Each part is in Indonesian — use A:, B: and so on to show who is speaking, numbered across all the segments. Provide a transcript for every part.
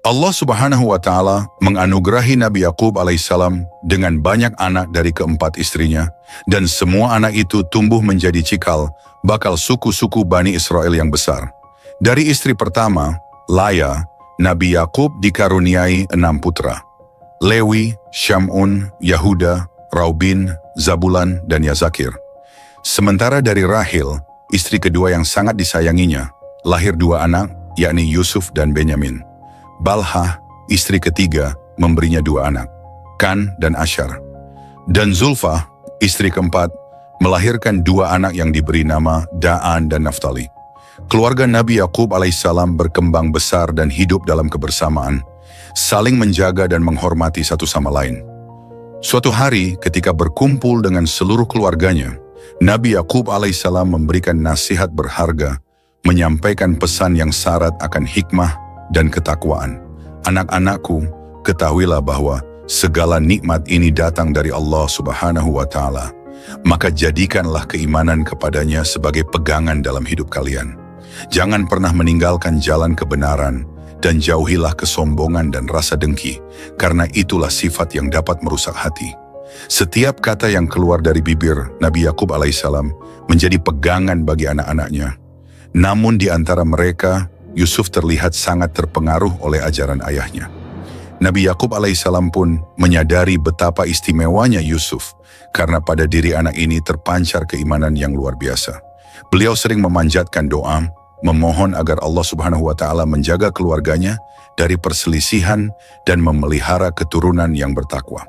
A: Allah Subhanahu wa Ta'ala menganugerahi Nabi Yakub alaihissalam dengan banyak anak dari keempat istrinya, dan semua anak itu tumbuh menjadi cikal bakal suku-suku Bani Israel yang besar. Dari istri pertama, Laya, Nabi Yakub dikaruniai 6 putra: Lewi, Syamun, Yahuda, Raubin, Zabulan, dan Yazakir. Sementara dari Rahil, istri kedua yang sangat disayanginya, lahir 2 anak, yakni Yusuf dan Benyamin. Balhah, istri ketiga, memberinya 2 anak, Kan dan Asyar. Dan Zulfah, istri keempat, melahirkan 2 anak yang diberi nama Da'an dan Naftali. Keluarga Nabi Yakub alaihissalam berkembang besar dan hidup dalam kebersamaan, saling menjaga dan menghormati satu sama lain. Suatu hari ketika berkumpul dengan seluruh keluarganya, Nabi Yakub alaihissalam memberikan nasihat berharga, menyampaikan pesan yang syarat akan hikmah dan ketakwaan. Anak-anakku, ketahuilah bahwa segala nikmat ini datang dari Allah Subhanahu wa Ta'ala. Maka jadikanlah keimanan kepadanya sebagai pegangan dalam hidup kalian. Jangan pernah meninggalkan jalan kebenaran dan jauhilah kesombongan dan rasa dengki, karena itulah sifat yang dapat merusak hati. Setiap kata yang keluar dari bibir Nabi Yakub alaihissalam menjadi pegangan bagi anak-anaknya. Namun di antara mereka, Yusuf terlihat sangat terpengaruh oleh ajaran ayahnya. Nabi Yakub alaihissalam pun menyadari betapa istimewanya Yusuf, karena pada diri anak ini terpancar keimanan yang luar biasa. Beliau sering memanjatkan doa, memohon agar Allah Subhanahu wa Ta'ala menjaga keluarganya dari perselisihan dan memelihara keturunan yang bertakwa.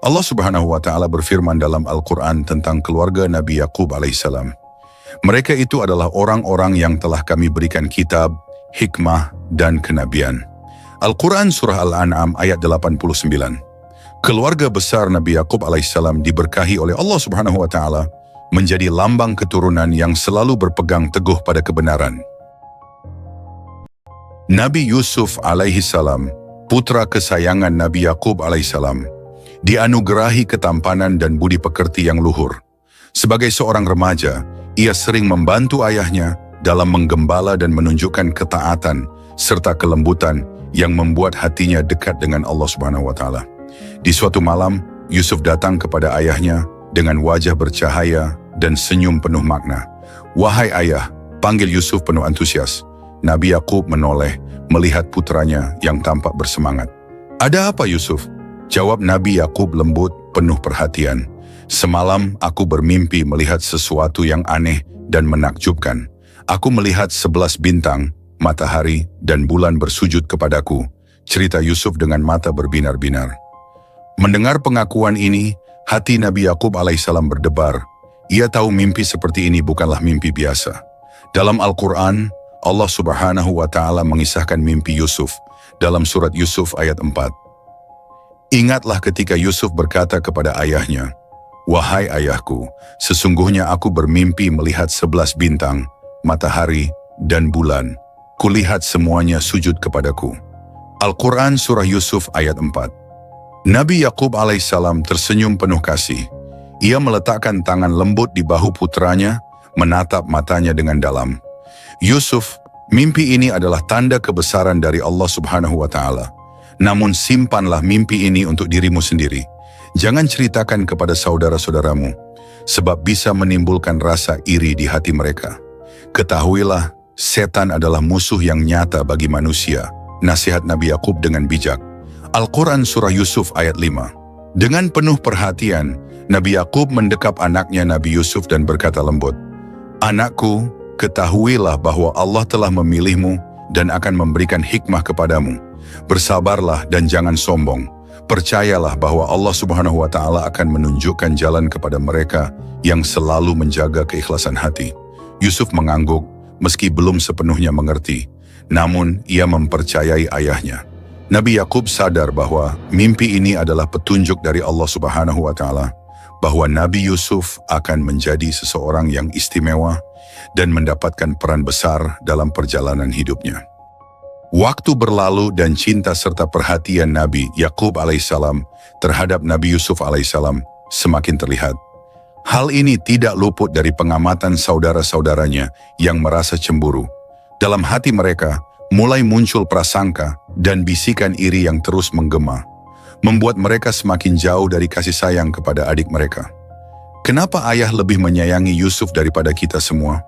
A: Allah Subhanahu wa Ta'ala berfirman dalam Al-Quran tentang keluarga Nabi Yakub alaihissalam. Mereka itu adalah orang-orang yang telah kami berikan kitab, hikmah, dan kenabian. Al-Quran Surah Al-An'am ayat 89. Keluarga besar Nabi Yakub alaihissalam diberkahi oleh Allah Subhanahu wa Ta'ala menjadi lambang keturunan yang selalu berpegang teguh pada kebenaran. Nabi Yusuf alaihissalam, putra kesayangan Nabi Yakub alaihissalam, dianugerahi ketampanan dan budi pekerti yang luhur. Sebagai seorang remaja, ia sering membantu ayahnya dalam menggembala dan menunjukkan ketaatan serta kelembutan yang membuat hatinya dekat dengan Allah Subhanahu wa Ta'ala. Di suatu malam, Yusuf datang kepada ayahnya dengan wajah bercahaya dan senyum penuh makna. "Wahai ayah," panggil Yusuf penuh antusias. Nabi Yakub menoleh melihat putranya yang tampak bersemangat. "Ada apa, Yusuf?" Jawab Nabi Yakub lembut penuh perhatian. "Semalam aku bermimpi melihat sesuatu yang aneh dan menakjubkan. Aku melihat 11 bintang, matahari, dan bulan bersujud kepadaku," cerita Yusuf dengan mata berbinar-binar. Mendengar pengakuan ini, hati Nabi Yakub alaihissalam berdebar. Ia tahu mimpi seperti ini bukanlah mimpi biasa. Dalam Al-Quran, Allah Subhanahu wa Ta'ala mengisahkan mimpi Yusuf dalam surat Yusuf ayat 4. "Ingatlah ketika Yusuf berkata kepada ayahnya, 'Wahai ayahku, sesungguhnya aku bermimpi melihat 11 bintang, matahari, dan bulan. Kulihat semuanya sujud kepadaku.'" Al-Quran Surah Yusuf ayat 4. Nabi Yakub alaihissalam tersenyum penuh kasih. Ia meletakkan tangan lembut di bahu putranya, menatap matanya dengan dalam. "Yusuf, mimpi ini adalah tanda kebesaran dari Allah Subhanahu wa Ta'ala. Namun simpanlah mimpi ini untuk dirimu sendiri. Jangan ceritakan kepada saudara-saudaramu, sebab bisa menimbulkan rasa iri di hati mereka. Ketahuilah, setan adalah musuh yang nyata bagi manusia." Nasihat Nabi Yakub dengan bijak. Al-Quran Surah Yusuf ayat 5. Dengan penuh perhatian, Nabi Yakub mendekap anaknya Nabi Yusuf dan berkata lembut, "Anakku, ketahuilah bahwa Allah telah memilihmu dan akan memberikan hikmah kepadamu. Bersabarlah dan jangan sombong. Percayalah bahwa Allah Subhanahu wa Ta'ala akan menunjukkan jalan kepada mereka yang selalu menjaga keikhlasan hati." Yusuf mengangguk meski belum sepenuhnya mengerti, namun ia mempercayai ayahnya. Nabi Yakub sadar bahwa mimpi ini adalah petunjuk dari Allah Subhanahu wa Ta'ala, bahwa Nabi Yusuf akan menjadi seseorang yang istimewa dan mendapatkan peran besar dalam perjalanan hidupnya. Waktu berlalu dan cinta serta perhatian Nabi Yakub alaihissalam terhadap Nabi Yusuf alaihissalam semakin terlihat. Hal ini tidak luput dari pengamatan saudara-saudaranya yang merasa cemburu. Dalam hati mereka mulai muncul prasangka dan bisikan iri yang terus menggema, membuat mereka semakin jauh dari kasih sayang kepada adik mereka. Kenapa ayah lebih menyayangi Yusuf daripada kita semua?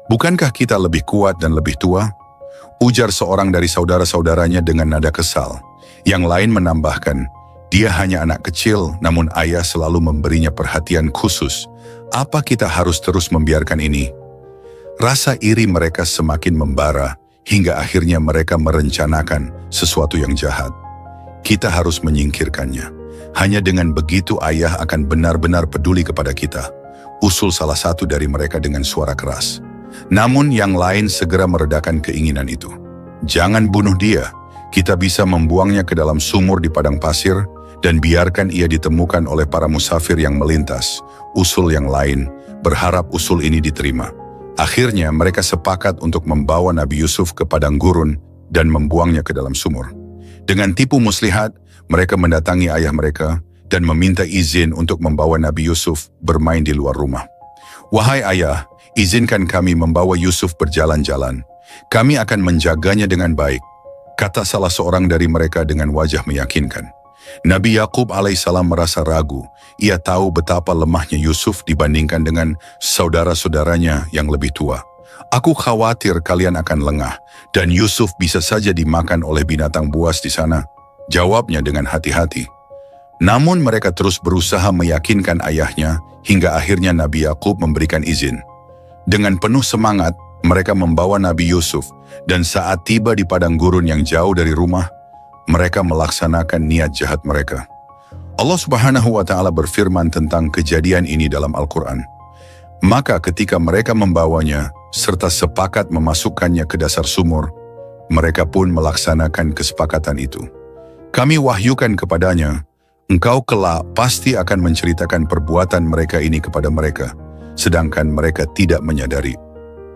A: Bukankah kita lebih kuat dan lebih tua? Ujar seorang dari saudara-saudaranya dengan nada kesal. Yang lain menambahkan, dia hanya anak kecil, namun ayah selalu memberinya perhatian khusus. Apa kita harus terus membiarkan ini? Rasa iri mereka semakin membara, hingga akhirnya mereka merencanakan sesuatu yang jahat. Kita harus menyingkirkannya. Hanya dengan begitu ayah akan benar-benar peduli kepada kita. Usul salah satu dari mereka dengan suara keras. Namun yang lain segera meredakan keinginan itu. Jangan bunuh dia. Kita bisa membuangnya ke dalam sumur di padang pasir dan biarkan ia ditemukan oleh para musafir yang melintas. Usul yang lain berharap usul ini diterima. Akhirnya mereka sepakat untuk membawa Nabi Yusuf ke padang gurun dan membuangnya ke dalam sumur. Dengan tipu muslihat, mereka mendatangi ayah mereka dan meminta izin untuk membawa Nabi Yusuf bermain di luar rumah. Wahai ayah, izinkan kami membawa Yusuf berjalan-jalan. Kami akan menjaganya dengan baik, kata salah seorang dari mereka dengan wajah meyakinkan. Nabi Yakub alaihissalam merasa ragu. Ia tahu betapa lemahnya Yusuf dibandingkan dengan saudara-saudaranya yang lebih tua. Aku khawatir kalian akan lengah, dan Yusuf bisa saja dimakan oleh binatang buas di sana. Jawabnya dengan hati-hati. Namun mereka terus berusaha meyakinkan ayahnya, hingga akhirnya Nabi Yakub memberikan izin. Dengan penuh semangat, mereka membawa Nabi Yusuf, dan saat tiba di padang gurun yang jauh dari rumah, mereka melaksanakan niat jahat mereka. Allah Subhanahu wa Ta'ala berfirman tentang kejadian ini dalam Al-Quran. Maka ketika mereka membawanya, serta sepakat memasukkannya ke dasar sumur, mereka pun melaksanakan kesepakatan itu. Kami wahyukan kepadanya, engkau kelak pasti akan menceritakan perbuatan mereka ini kepada mereka, sedangkan mereka tidak menyadari.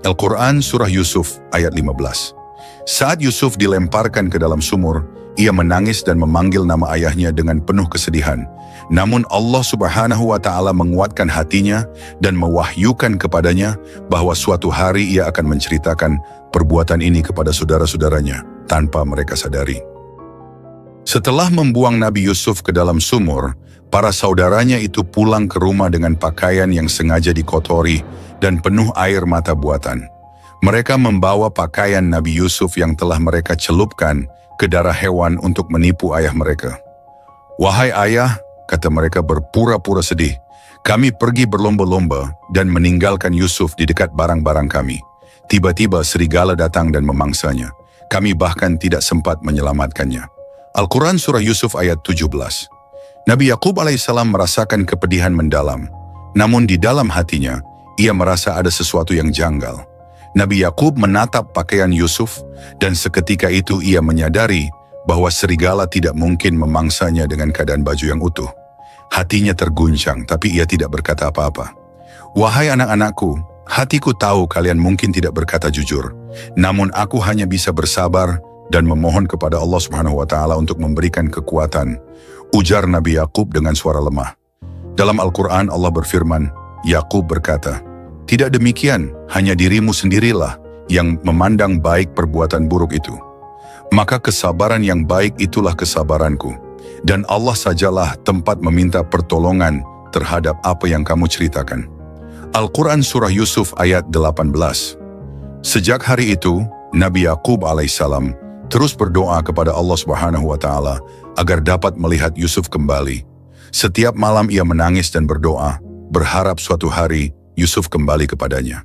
A: Al-Quran Surah Yusuf ayat 15. Saat Yusuf dilemparkan ke dalam sumur, ia menangis dan memanggil nama ayahnya dengan penuh kesedihan. Namun Allah Subhanahu wa Ta'ala menguatkan hatinya dan mewahyukan kepadanya bahwa suatu hari ia akan menceritakan perbuatan ini kepada saudara-saudaranya tanpa mereka sadari. Setelah membuang Nabi Yusuf ke dalam sumur, para saudaranya itu pulang ke rumah dengan pakaian yang sengaja dikotori dan penuh air mata buatan. Mereka membawa pakaian Nabi Yusuf yang telah mereka celupkan ke darah hewan untuk menipu ayah mereka. Wahai ayah, kata mereka berpura-pura sedih, kami pergi berlomba-lomba dan meninggalkan Yusuf di dekat barang-barang kami. Tiba-tiba serigala datang dan memangsanya. Kami bahkan tidak sempat menyelamatkannya. Al-Quran Surah Yusuf ayat 17. Nabi Yakub alaihissalam merasakan kepedihan mendalam. Namun di dalam hatinya, ia merasa ada sesuatu yang janggal. Nabi Yakub menatap pakaian Yusuf dan seketika itu ia menyadari bahwa serigala tidak mungkin memangsanya dengan keadaan baju yang utuh. Hatinya terguncang tapi ia tidak berkata apa-apa. Wahai anak-anakku, hatiku tahu kalian mungkin tidak berkata jujur. Namun aku hanya bisa bersabar dan memohon kepada Allah Subhanahu wa Ta'ala untuk memberikan kekuatan. Ujar Nabi Yakub dengan suara lemah. Dalam Al-Quran Allah berfirman, Yakub berkata, tidak demikian, hanya dirimu sendirilah yang memandang baik perbuatan buruk itu. Maka kesabaran yang baik itulah kesabaranku. Dan Allah sajalah tempat meminta pertolongan terhadap apa yang kamu ceritakan. Al-Quran Surah Yusuf ayat 18. Sejak hari itu, Nabi Yakub alaihissalam terus berdoa kepada Allah Subhanahu wa Ta'ala agar dapat melihat Yusuf kembali. Setiap malam ia menangis dan berdoa, berharap suatu hari Yusuf kembali kepadanya.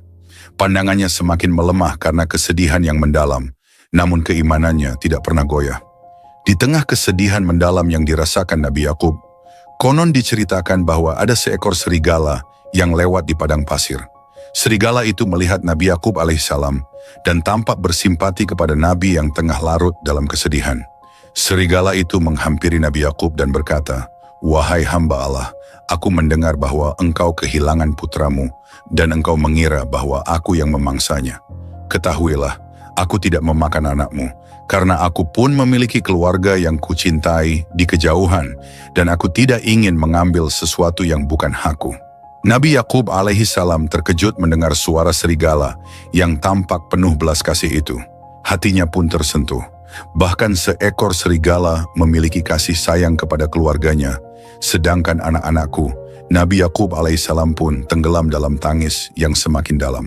A: Pandangannya semakin melemah karena kesedihan yang mendalam, namun keimanannya tidak pernah goyah. Di tengah kesedihan mendalam yang dirasakan Nabi Yakub, konon diceritakan bahwa ada seekor serigala yang lewat di padang pasir. Serigala itu melihat Nabi Yakub alaihissalam dan tampak bersimpati kepada Nabi yang tengah larut dalam kesedihan. Serigala itu menghampiri Nabi Yakub dan berkata, wahai hamba Allah, aku mendengar bahwa engkau kehilangan putramu dan engkau mengira bahwa aku yang memangsanya. Ketahuilah, aku tidak memakan anakmu, karena aku pun memiliki keluarga yang kucintai di kejauhan, dan aku tidak ingin mengambil sesuatu yang bukan hakku. Nabi Yakub alaihissalam terkejut mendengar suara serigala yang tampak penuh belas kasih itu. Hatinya pun tersentuh. Bahkan seekor serigala memiliki kasih sayang kepada keluarganya, sedangkan anak-anakku, Nabi Yakub alaihissalam pun tenggelam dalam tangis yang semakin dalam.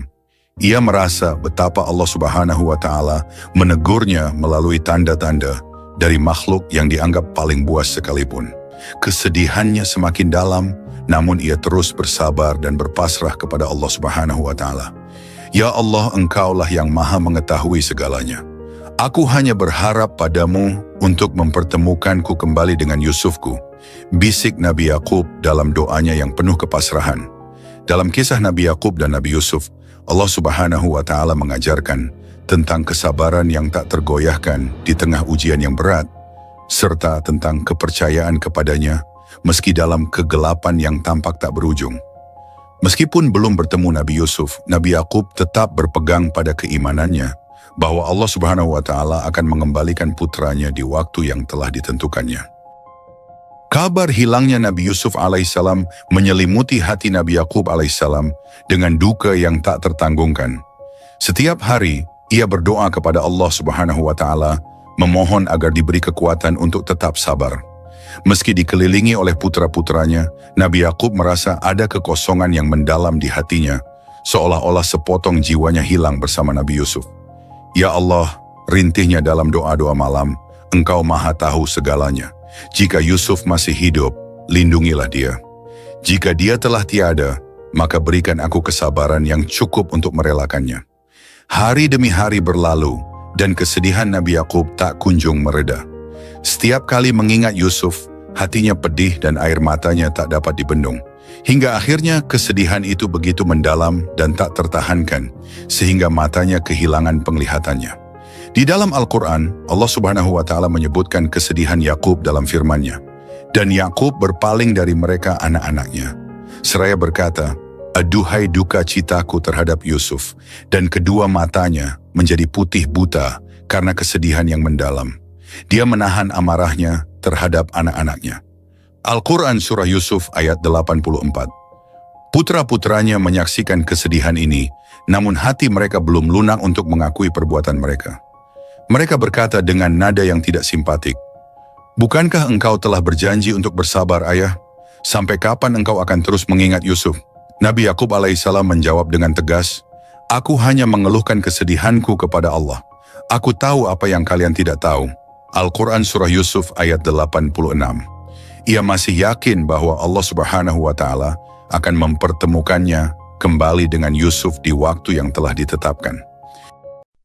A: Ia merasa betapa Allah Subhanahu wa Ta'ala menegurnya melalui tanda-tanda dari makhluk yang dianggap paling buas sekalipun. Kesedihannya semakin dalam, namun ia terus bersabar dan berpasrah kepada Allah Subhanahu wa Ta'ala. Ya Allah, Engkaulah yang Maha mengetahui segalanya. Aku hanya berharap padamu untuk mempertemukanku kembali dengan Yusufku, bisik Nabi Yakub dalam doanya yang penuh kepasrahan. Dalam kisah Nabi Yakub dan Nabi Yusuf, Allah Subhanahu wa Ta'ala mengajarkan tentang kesabaran yang tak tergoyahkan di tengah ujian yang berat, serta tentang kepercayaan kepadanya meski dalam kegelapan yang tampak tak berujung. Meskipun belum bertemu Nabi Yusuf, Nabi Yakub tetap berpegang pada keimanannya bahwa Allah Subhanahu wa Ta'ala akan mengembalikan putranya di waktu yang telah ditentukannya. Kabar hilangnya Nabi Yusuf alaihissalam menyelimuti hati Nabi Yakub alaihissalam dengan duka yang tak tertanggungkan. Setiap hari, ia berdoa kepada Allah Subhanahu wa Ta'ala, memohon agar diberi kekuatan untuk tetap sabar. Meski dikelilingi oleh putra-putranya, Nabi Yakub merasa ada kekosongan yang mendalam di hatinya, seolah-olah sepotong jiwanya hilang bersama Nabi Yusuf. Ya Allah, rintihnya dalam doa-doa malam, Engkau Maha tahu segalanya. Jika Yusuf masih hidup, lindungilah dia. Jika dia telah tiada, maka berikan aku kesabaran yang cukup untuk merelakannya. Hari demi hari berlalu, dan kesedihan Nabi Yakub tak kunjung mereda. Setiap kali mengingat Yusuf, hatinya pedih dan air matanya tak dapat dibendung. Hingga akhirnya kesedihan itu begitu mendalam dan tak tertahankan, sehingga matanya kehilangan penglihatannya. Di dalam Al-Quran, Allah Subhanahu wa Ta'ala menyebutkan kesedihan Yakub dalam firman-Nya. Dan Yakub berpaling dari mereka anak-anaknya. Seraya berkata, aduhai duka citaku terhadap Yusuf, dan kedua matanya menjadi putih buta karena kesedihan yang mendalam. Dia menahan amarahnya terhadap anak-anaknya. Al-Quran Surah Yusuf ayat 84. Putra-putranya menyaksikan kesedihan ini, namun hati mereka belum lunak untuk mengakui perbuatan mereka. Mereka berkata dengan nada yang tidak simpatik, bukankah engkau telah berjanji untuk bersabar, ayah? Sampai kapan engkau akan terus mengingat Yusuf? Nabi Yakub alaihissalam menjawab dengan tegas, aku hanya mengeluhkan kesedihanku kepada Allah. Aku tahu apa yang kalian tidak tahu. Al-Quran Surah Yusuf ayat 86. Ia masih yakin bahwa Allah Subhanahu wa Ta'ala akan mempertemukannya kembali dengan Yusuf di waktu yang telah ditetapkan.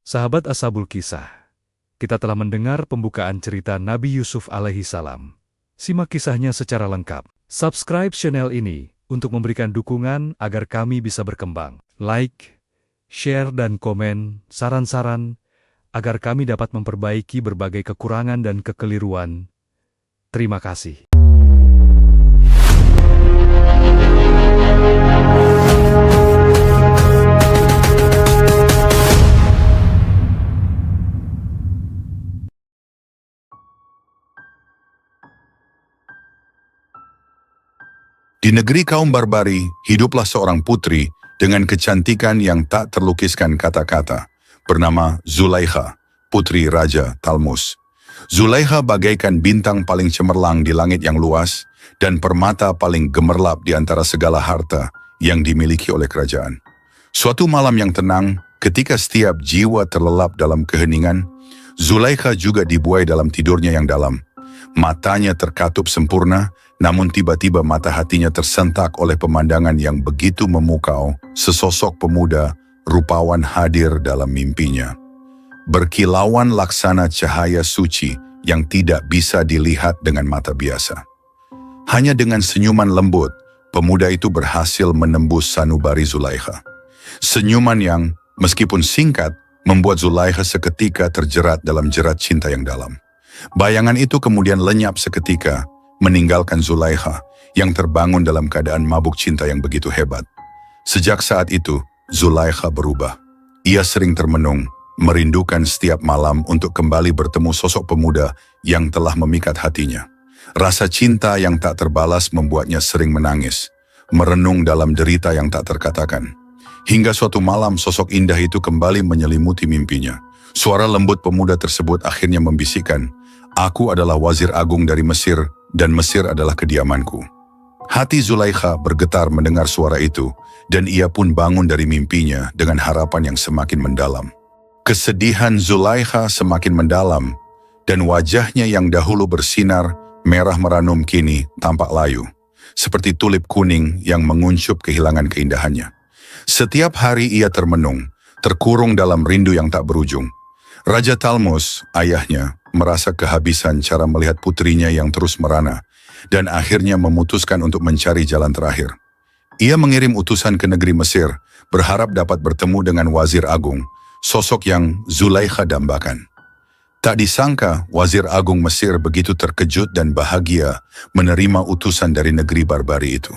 B: Sahabat Ashabul Kisah, kita telah mendengar pembukaan cerita Nabi Yusuf alaihissalam. Simak kisahnya secara lengkap. Subscribe channel ini untuk memberikan dukungan agar kami bisa berkembang. Like, share dan komen saran-saran agar kami dapat memperbaiki berbagai kekurangan dan kekeliruan. Terima kasih.
A: Di negeri kaum Barbari, hiduplah seorang putri dengan kecantikan yang tak terlukiskan kata-kata, bernama Zulaikha, putri Raja Talmus. Zulaikha bagaikan bintang paling cemerlang di langit yang luas dan permata paling gemerlap di antara segala harta yang dimiliki oleh kerajaan. Suatu malam yang tenang, ketika setiap jiwa terlelap dalam keheningan, Zulaikha juga dibuai dalam tidurnya yang dalam. Matanya terkatup sempurna, namun tiba-tiba mata hatinya tersentak oleh pemandangan yang begitu memukau, sesosok pemuda rupawan hadir dalam mimpinya. Berkilauan laksana cahaya suci yang tidak bisa dilihat dengan mata biasa. Hanya dengan senyuman lembut, pemuda itu berhasil menembus sanubari Zulaikha. Senyuman yang, meskipun singkat, membuat Zulaikha seketika terjerat dalam jerat cinta yang dalam. Bayangan itu kemudian lenyap seketika, meninggalkan Zulaikha yang terbangun dalam keadaan mabuk cinta yang begitu hebat. Sejak saat itu, Zulaikha berubah. Ia sering termenung, merindukan setiap malam untuk kembali bertemu sosok pemuda yang telah memikat hatinya. Rasa cinta yang tak terbalas membuatnya sering menangis, merenung dalam derita yang tak terkatakan. Hingga suatu malam sosok indah itu kembali menyelimuti mimpinya. Suara lembut pemuda tersebut akhirnya membisikkan, "Aku adalah wazir agung dari Mesir dan Mesir adalah kediamanku." Hati Zulaikha bergetar mendengar suara itu dan ia pun bangun dari mimpinya dengan harapan yang semakin mendalam. Kesedihan Zulaikha semakin mendalam dan wajahnya yang dahulu bersinar merah meranum kini tampak layu, seperti tulip kuning yang menguncup kehilangan keindahannya. Setiap hari ia termenung, terkurung dalam rindu yang tak berujung. Raja Talmus, ayahnya, merasa kehabisan cara melihat putrinya yang terus merana, dan akhirnya memutuskan untuk mencari jalan terakhir. Ia mengirim utusan ke negeri Mesir, berharap dapat bertemu dengan Wazir Agung, sosok yang Zulaikha dambakan. Tak disangka, Wazir Agung Mesir begitu terkejut dan bahagia menerima utusan dari negeri barbari itu.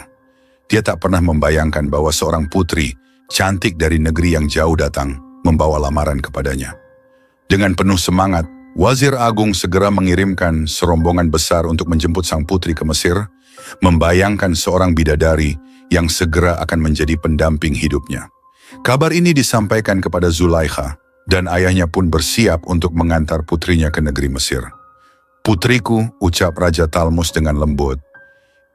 A: Dia tak pernah membayangkan bahwa seorang putri, cantik dari negeri yang jauh datang, membawa lamaran kepadanya. Dengan penuh semangat, Wazir Agung segera mengirimkan serombongan besar untuk menjemput sang putri ke Mesir, membayangkan seorang bidadari yang segera akan menjadi pendamping hidupnya. Kabar ini disampaikan kepada Zulaikha, dan ayahnya pun bersiap untuk mengantar putrinya ke negeri Mesir. "Putriku," ucap Raja Talmus dengan lembut,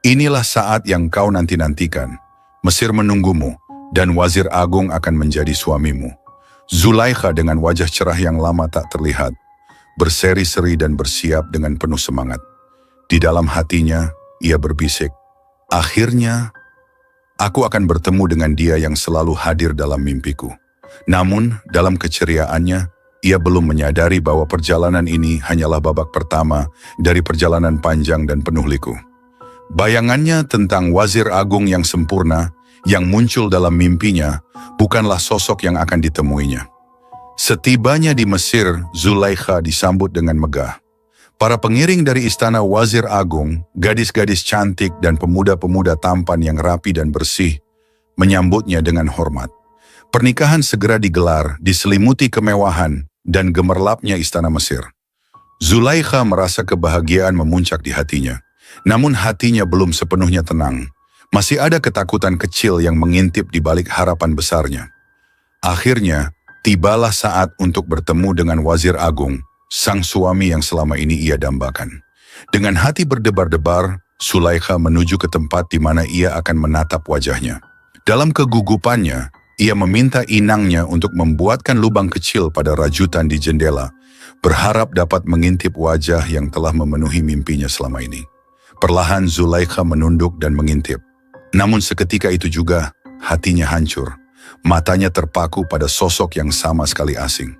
A: "inilah saat yang kau nanti-nantikan. Mesir menunggumu, dan Wazir Agung akan menjadi suamimu." Zulaikha dengan wajah cerah yang lama tak terlihat, berseri-seri dan bersiap dengan penuh semangat. Di dalam hatinya, ia berbisik, "Akhirnya, aku akan bertemu dengan dia yang selalu hadir dalam mimpiku." Namun, dalam keceriaannya, ia belum menyadari bahwa perjalanan ini hanyalah babak pertama dari perjalanan panjang dan penuh liku. Bayangannya tentang Wazir Agung yang sempurna, yang muncul dalam mimpinya, bukanlah sosok yang akan ditemuinya. Setibanya di Mesir, Zulaikha disambut dengan megah. Para pengiring dari istana Wazir Agung, gadis-gadis cantik dan pemuda-pemuda tampan yang rapi dan bersih, menyambutnya dengan hormat. Pernikahan segera digelar, diselimuti kemewahan dan gemerlapnya istana Mesir. Zulaikha merasa kebahagiaan memuncak di hatinya. Namun hatinya belum sepenuhnya tenang. Masih ada ketakutan kecil yang mengintip di balik harapan besarnya. Akhirnya, tibalah saat untuk bertemu dengan Wazir Agung, sang suami yang selama ini ia dambakan. Dengan hati berdebar-debar, Zulaikha menuju ke tempat di mana ia akan menatap wajahnya. Dalam kegugupannya, ia meminta inangnya untuk membuatkan lubang kecil pada rajutan di jendela, berharap dapat mengintip wajah yang telah memenuhi mimpinya selama ini. Perlahan Zulaikha menunduk dan mengintip. Namun seketika itu juga, hatinya hancur. Matanya terpaku pada sosok yang sama sekali asing.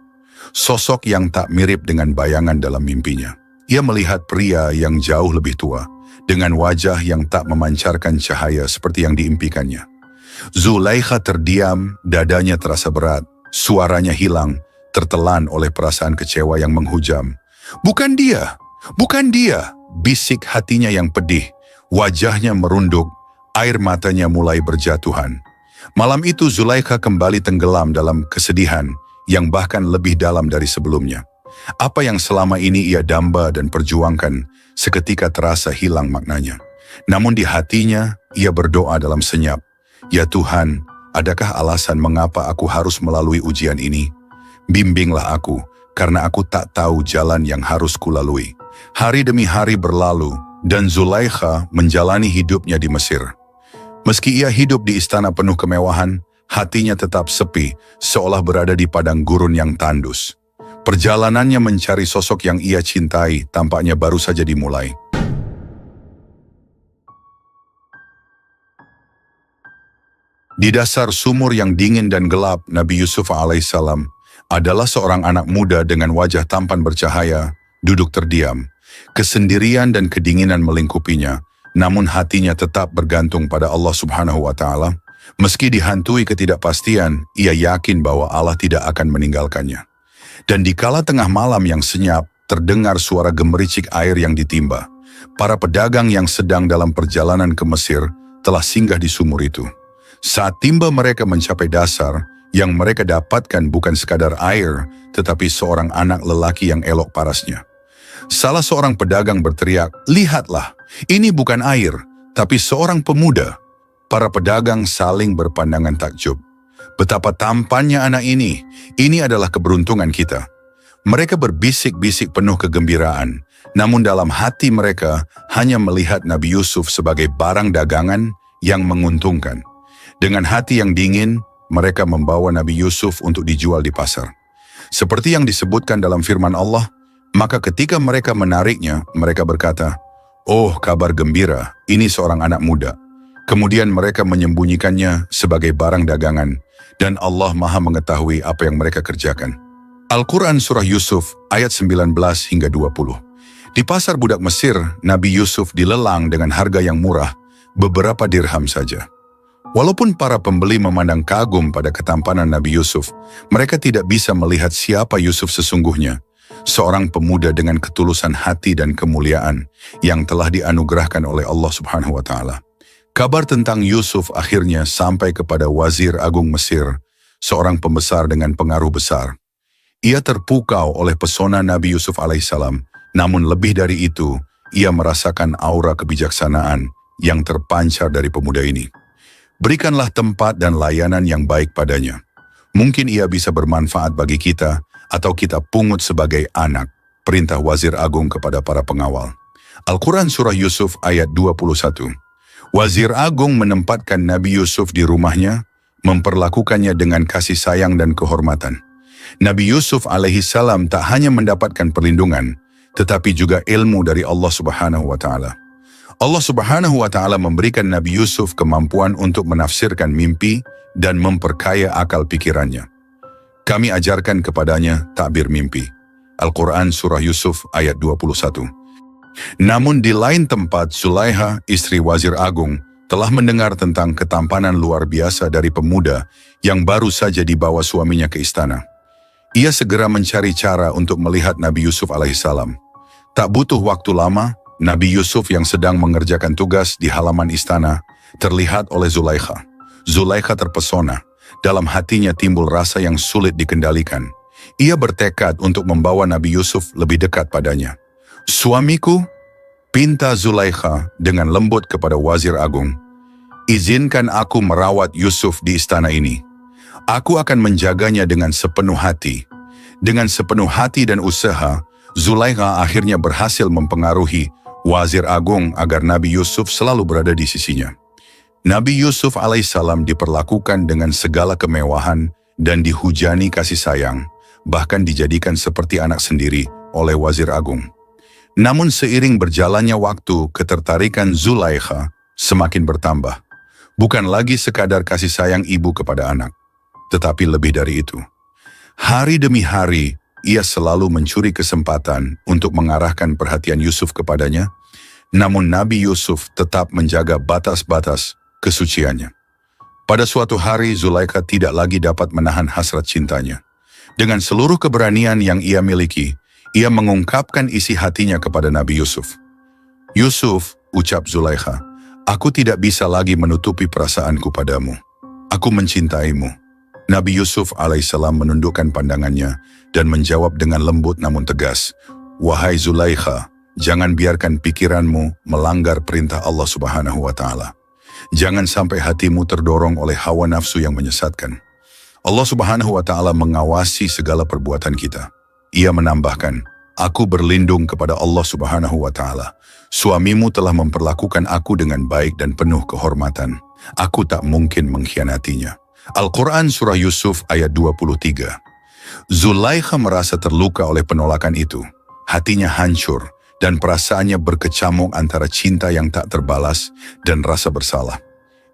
A: Sosok yang tak mirip dengan bayangan dalam mimpinya. Ia melihat pria yang jauh lebih tua, dengan wajah yang tak memancarkan cahaya seperti yang diimpikannya. Zulaikha terdiam, dadanya terasa berat, suaranya hilang, tertelan oleh perasaan kecewa yang menghujam. "Bukan dia, bukan dia!" bisik hatinya yang pedih. Wajahnya merunduk, air matanya mulai berjatuhan. Malam itu Zulaikha kembali tenggelam dalam kesedihan yang bahkan lebih dalam dari sebelumnya. Apa yang selama ini ia damba dan perjuangkan seketika terasa hilang maknanya. Namun di hatinya ia berdoa dalam senyap, "Ya Tuhan, adakah alasan mengapa aku harus melalui ujian ini? Bimbinglah aku, karena aku tak tahu jalan yang harus kulalui." Hari demi hari berlalu, dan Zulaikha menjalani hidupnya di Mesir. Meski ia hidup di istana penuh kemewahan, hatinya tetap sepi, seolah berada di padang gurun yang tandus. Perjalanannya mencari sosok yang ia cintai tampaknya baru saja dimulai. Di dasar sumur yang dingin dan gelap, Nabi Yusuf alaihissalam adalah seorang anak muda dengan wajah tampan bercahaya, duduk terdiam. Kesendirian dan kedinginan melingkupinya, namun hatinya tetap bergantung pada Allah Subhanahu wa Ta'ala. Meski dihantui ketidakpastian, ia yakin bahwa Allah tidak akan meninggalkannya. Dan di kala tengah malam yang senyap, terdengar suara gemericik air yang ditimba. Para pedagang yang sedang dalam perjalanan ke Mesir telah singgah di sumur itu. Saat timba mereka mencapai dasar, yang mereka dapatkan bukan sekadar air, tetapi seorang anak lelaki yang elok parasnya. Salah seorang pedagang berteriak, "Lihatlah, ini bukan air, tapi seorang pemuda." Para pedagang saling berpandangan takjub. Betapa tampannya anak ini adalah keberuntungan kita. Mereka berbisik-bisik penuh kegembiraan, namun dalam hati mereka hanya melihat Nabi Yusuf sebagai barang dagangan yang menguntungkan. Dengan hati yang dingin, mereka membawa Nabi Yusuf untuk dijual di pasar. Seperti yang disebutkan dalam firman Allah, maka ketika mereka menariknya, mereka berkata, "Oh, kabar gembira, ini seorang anak muda." Kemudian mereka menyembunyikannya sebagai barang dagangan, dan Allah Maha mengetahui apa yang mereka kerjakan. Al-Quran Surah Yusuf ayat 19 hingga 20. Di pasar budak Mesir, Nabi Yusuf dilelang dengan harga yang murah, beberapa dirham saja. Walaupun para pembeli memandang kagum pada ketampanan Nabi Yusuf, mereka tidak bisa melihat siapa Yusuf sesungguhnya, seorang pemuda dengan ketulusan hati dan kemuliaan yang telah dianugerahkan oleh Allah Subhanahu wa Ta'ala. Kabar tentang Yusuf akhirnya sampai kepada Wazir Agung Mesir, seorang pembesar dengan pengaruh besar. Ia terpukau oleh pesona Nabi Yusuf alaihissalam, namun lebih dari itu, ia merasakan aura kebijaksanaan yang terpancar dari pemuda ini. Berikanlah tempat dan layanan yang baik padanya. Mungkin ia bisa bermanfaat bagi kita, atau kita pungut sebagai anak, perintah Wazir Agung kepada para pengawal. Al-Quran Surah Yusuf ayat 21. Wazir Agung menempatkan Nabi Yusuf di rumahnya, memperlakukannya dengan kasih sayang dan kehormatan. Nabi Yusuf alaihissalam tak hanya mendapatkan perlindungan, tetapi juga ilmu dari Allah Subhanahu wa Ta'ala. Allah Subhanahu wa Ta'ala memberikan Nabi Yusuf kemampuan untuk menafsirkan mimpi dan memperkaya akal pikirannya. Kami ajarkan kepadanya takbir mimpi. Al-Quran Surah Yusuf ayat 21. Namun di lain tempat, Zulaiha, istri Wazir Agung, telah mendengar tentang ketampanan luar biasa dari pemuda yang baru saja dibawa suaminya ke istana. Ia segera mencari cara untuk melihat Nabi Yusuf alaihissalam. Tak butuh waktu lama, Nabi Yusuf yang sedang mengerjakan tugas di halaman istana terlihat oleh Zulaiha. Zulaiha terpesona, dalam hatinya timbul rasa yang sulit dikendalikan. Ia bertekad untuk membawa Nabi Yusuf lebih dekat padanya. "Suamiku," pinta Zulaiha dengan lembut kepada Wazir Agung, "izinkan aku merawat Yusuf di istana ini. Aku akan menjaganya dengan sepenuh hati." Dengan sepenuh hati dan usaha, Zulaiha akhirnya berhasil mempengaruhi Wazir Agung agar Nabi Yusuf selalu berada di sisinya. Nabi Yusuf alaihissalam diperlakukan dengan segala kemewahan dan dihujani kasih sayang, bahkan dijadikan seperti anak sendiri oleh Wazir Agung. Namun seiring berjalannya waktu, ketertarikan Zulaiha semakin bertambah. Bukan lagi sekadar kasih sayang ibu kepada anak, tetapi lebih dari itu. Hari demi hari, ia selalu mencuri kesempatan untuk mengarahkan perhatian Yusuf kepadanya, namun Nabi Yusuf tetap menjaga batas-batas kesuciannya. Pada suatu hari, Zulaiha tidak lagi dapat menahan hasrat cintanya. Dengan seluruh keberanian yang ia miliki, ia mengungkapkan isi hatinya kepada Nabi Yusuf. "Yusuf," ucap Zulaiha, "aku tidak bisa lagi menutupi perasaanku padamu. Aku mencintaimu." Nabi Yusuf alaihissalam menundukkan pandangannya dan menjawab dengan lembut namun tegas, "Wahai Zulaiha, jangan biarkan pikiranmu melanggar perintah Allah Subhanahu wa Ta'ala. Jangan sampai hatimu terdorong oleh hawa nafsu yang menyesatkan. Allah Subhanahu wa Ta'ala mengawasi segala perbuatan kita." Ia menambahkan, "Aku berlindung kepada Allah Subhanahu wa Ta'ala. Suamimu telah memperlakukan aku dengan baik dan penuh kehormatan. Aku tak mungkin mengkhianatinya." Al-Quran Surah Yusuf ayat 23. Zulaiha merasa terluka oleh penolakan itu. Hatinya hancur dan perasaannya berkecamuk antara cinta yang tak terbalas dan rasa bersalah.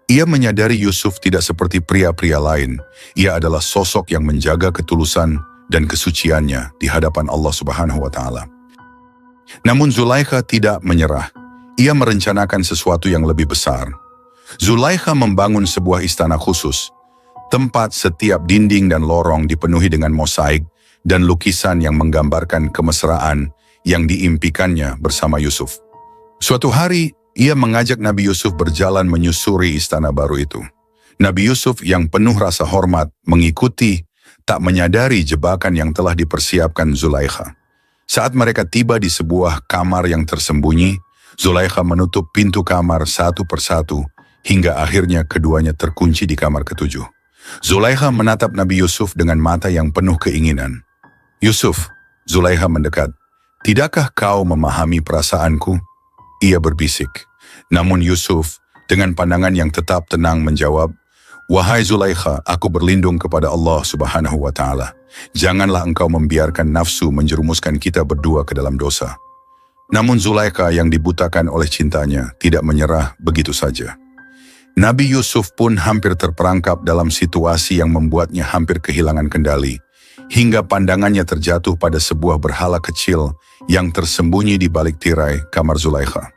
A: Ia menyadari Yusuf tidak seperti pria-pria lain. Ia adalah sosok yang menjaga ketulusan dan kesuciannya di hadapan Allah Subhanahu wa Ta'ala. Namun Zulaiha tidak menyerah. Ia merencanakan sesuatu yang lebih besar. Zulaiha membangun sebuah istana khusus, tempat setiap dinding dan lorong dipenuhi dengan mosaik dan lukisan yang menggambarkan kemesraan yang diimpikannya bersama Yusuf. Suatu hari, ia mengajak Nabi Yusuf berjalan menyusuri istana baru itu. Nabi Yusuf yang penuh rasa hormat mengikuti, tak menyadari jebakan yang telah dipersiapkan Zulaiha. Saat mereka tiba di sebuah kamar yang tersembunyi, Zulaiha menutup pintu kamar satu persatu hingga akhirnya keduanya terkunci di kamar ketujuh. Zulaikha menatap Nabi Yusuf dengan mata yang penuh keinginan. "Yusuf," Zulaikha mendekat, "tidakkah kau memahami perasaanku?" Ia berbisik. Namun Yusuf dengan pandangan yang tetap tenang menjawab, "Wahai Zulaikha, aku berlindung kepada Allah Subhanahu wa Ta'ala. Janganlah engkau membiarkan nafsu menjerumuskan kita berdua ke dalam dosa." Namun Zulaikha yang dibutakan oleh cintanya tidak menyerah begitu saja. Nabi Yusuf pun hampir terperangkap dalam situasi yang membuatnya hampir kehilangan kendali, hingga pandangannya terjatuh pada sebuah berhala kecil yang tersembunyi di balik tirai kamar Zulaikha.